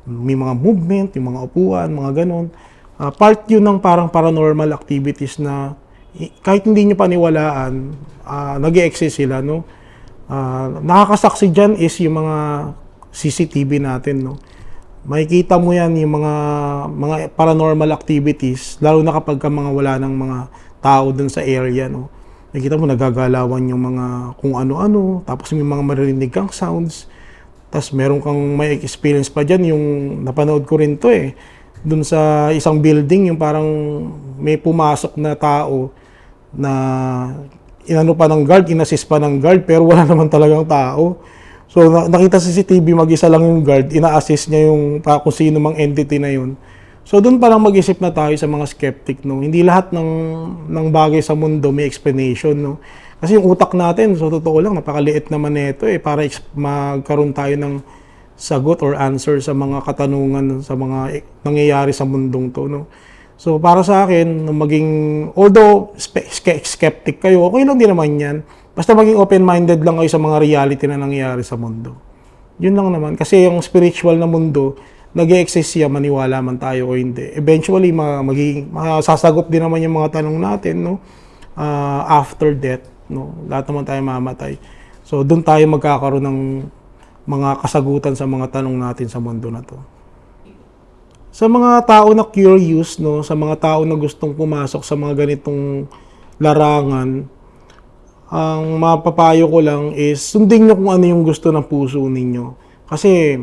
Speaker 1: may mga movement, yung mga upuan, mga ganon. Part yun ng parang paranormal activities na kahit hindi nyo paniwalaan, nag-e-exist sila, no. Nakakasaksi dyan is yung mga CCTV natin, no. Makikita mo yan yung mga paranormal activities, lalo na kapag mga wala ng mga tao dun sa area, no. Nakikita mo nagagalawan yung mga kung ano-ano, tapos may mga maririnig kang sounds, tapos meron kang may experience pa dyan, yung napanood ko rin to dun sa isang building, yung parang may pumasok na tao na inano pa ng guard, inassist pa ng guard, pero wala naman talagang tao. So nakita sa CCTV, mag-isa lang yung guard, ina-assist niya yung kung sino mang entity na yun. So doon pa lang mag-isip na tayo sa mga skeptic, no. Hindi lahat ng bagay sa mundo may explanation, no. Kasi yung utak natin, so totoo lang, napakaliit naman nito para magkaroon tayo ng sagot or answer sa mga katanungan sa mga nangyayari sa mundong to, no. So para sa akin, although skeptic kayo, okay lang din naman yan. Basta maging open-minded lang kayo sa mga reality na nangyayari sa mundo. Yun lang naman. Kasi yung spiritual na mundo, nag-e-exist siya, maniwala man tayo o hindi. Eventually, masasagot din naman yung mga tanong natin, no? After death, no? Lahat naman tayo mamatay. So, doon tayo magkakaroon ng mga kasagutan sa mga tanong natin sa mundo na to. Sa mga tao na curious, no? Sa mga tao na gustong pumasok sa mga ganitong larangan, ang mapapayo ko lang is sundin nyo kung ano yung gusto ng puso ninyo. Kasi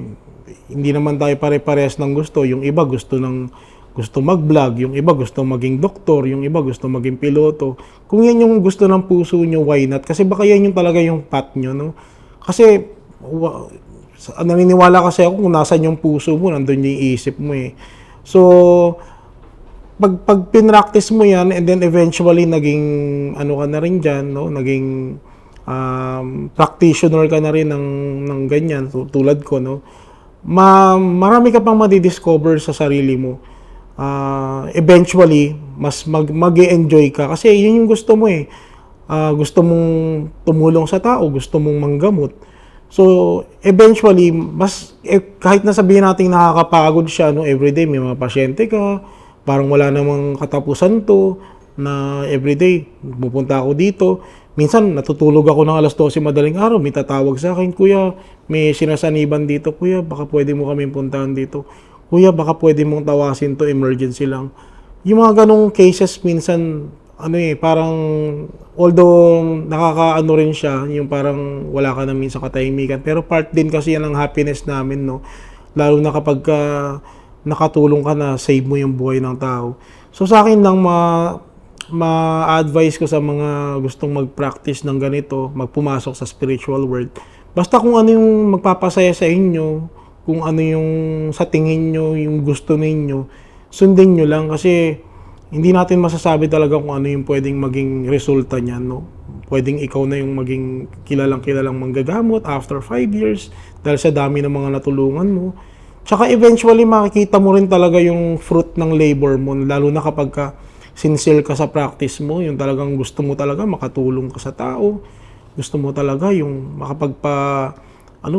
Speaker 1: hindi naman tayo pare-parehas ng gusto. Yung iba gusto mag-vlog, yung iba gusto maging doktor, yung iba gusto maging piloto. Kung yan yung gusto ng puso nyo, why not? Kasi baka yan yung talaga yung path nyo, no? Kasi naniniwala kasi ako kung nasan yung puso mo, nandun yung isip mo So, pag pinractice mo yan and then eventually naging ka na rin dyan, no? Naging practitioner ka na rin ng ganyan, tulad ko, no? Marami ka pang madidiscover sa sarili mo. Eventually, mas mag-e-enjoy ka kasi yun yung gusto mo gusto mong tumulong sa tao, gusto mong manggamot. So, eventually, kahit na sabihin natin nakakapagod siya, no, everyday may mga pasyente ka, parang wala namang katapusan to, na everyday, pupunta ako dito. Minsan, natutulog ako ng alas 12 madaling araw, may tatawag sa akin, "Kuya, may sinasaniban dito, kuya, baka pwede mo kami puntahan dito. Kuya, baka pwede mong tawasin to, emergency lang." Yung mga ganong cases, minsan, parang, although nakakaano rin siya, yung parang wala ka na minsan katahimikan, pero part din kasi yan ng happiness namin, no? Lalo na kapag nakatulong ka na, save mo yung buhay ng tao. So sa akin lang ma-advise ko sa mga gustong mag-practice ng ganito, magpumasok sa spiritual world. Basta kung ano yung magpapasaya sa inyo, kung ano yung sa tingin nyo, yung gusto ninyo, sundin nyo lang kasi hindi natin masasabi talaga kung ano yung pwedeng maging resulta niyan, no? Pwedeng ikaw na yung maging kilalang manggagamot after 5 years dahil sa dami ng mga natulungan mo. Tsaka eventually makikita mo rin talaga yung fruit ng labor mo, lalo na kapag sincere ka sa practice mo, yung talagang gusto mo talaga makatulong ka sa tao, gusto mo talaga yung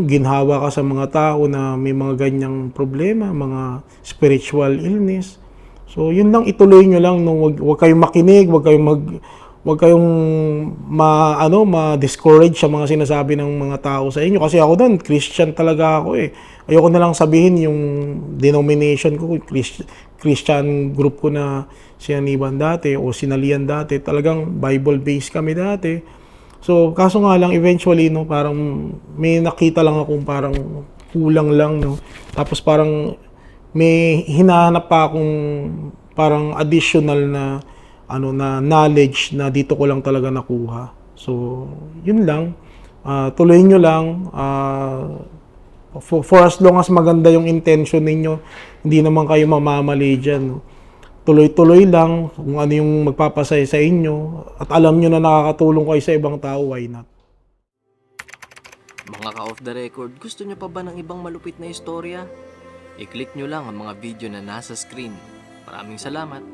Speaker 1: ginhawa ka sa mga tao na may mga ganyang problema, mga spiritual illness. So, yun lang, ituloy nyo lang, no? Wag kayong makinig, wag kayong ma-discourage sa mga sinasabi ng mga tao sa inyo. Kasi ako doon, Christian talaga ako eh. Ayoko na lang sabihin yung denomination ko, Christian group ko na sinaniban dati o sinalian dati. Talagang Bible-based kami dati. So, kaso nga lang, eventually, no, parang may nakita lang akong parang kulang lang, no. Tapos parang may hinahanap pa akong parang additional na knowledge na dito ko lang talaga nakuha. So, yun lang. Tuloy nyo lang. For as long as maganda yung intention ninyo, hindi naman kayo mamamali dyan, no. Tuloy-tuloy lang kung ano yung magpapasaya sa inyo at alam nyo na nakakatulong kayo sa ibang tao, why not?
Speaker 2: Mga ka-off the record, gusto nyo pa ba ng ibang malupit na istorya? I-click nyo lang ang mga video na nasa screen. Maraming salamat!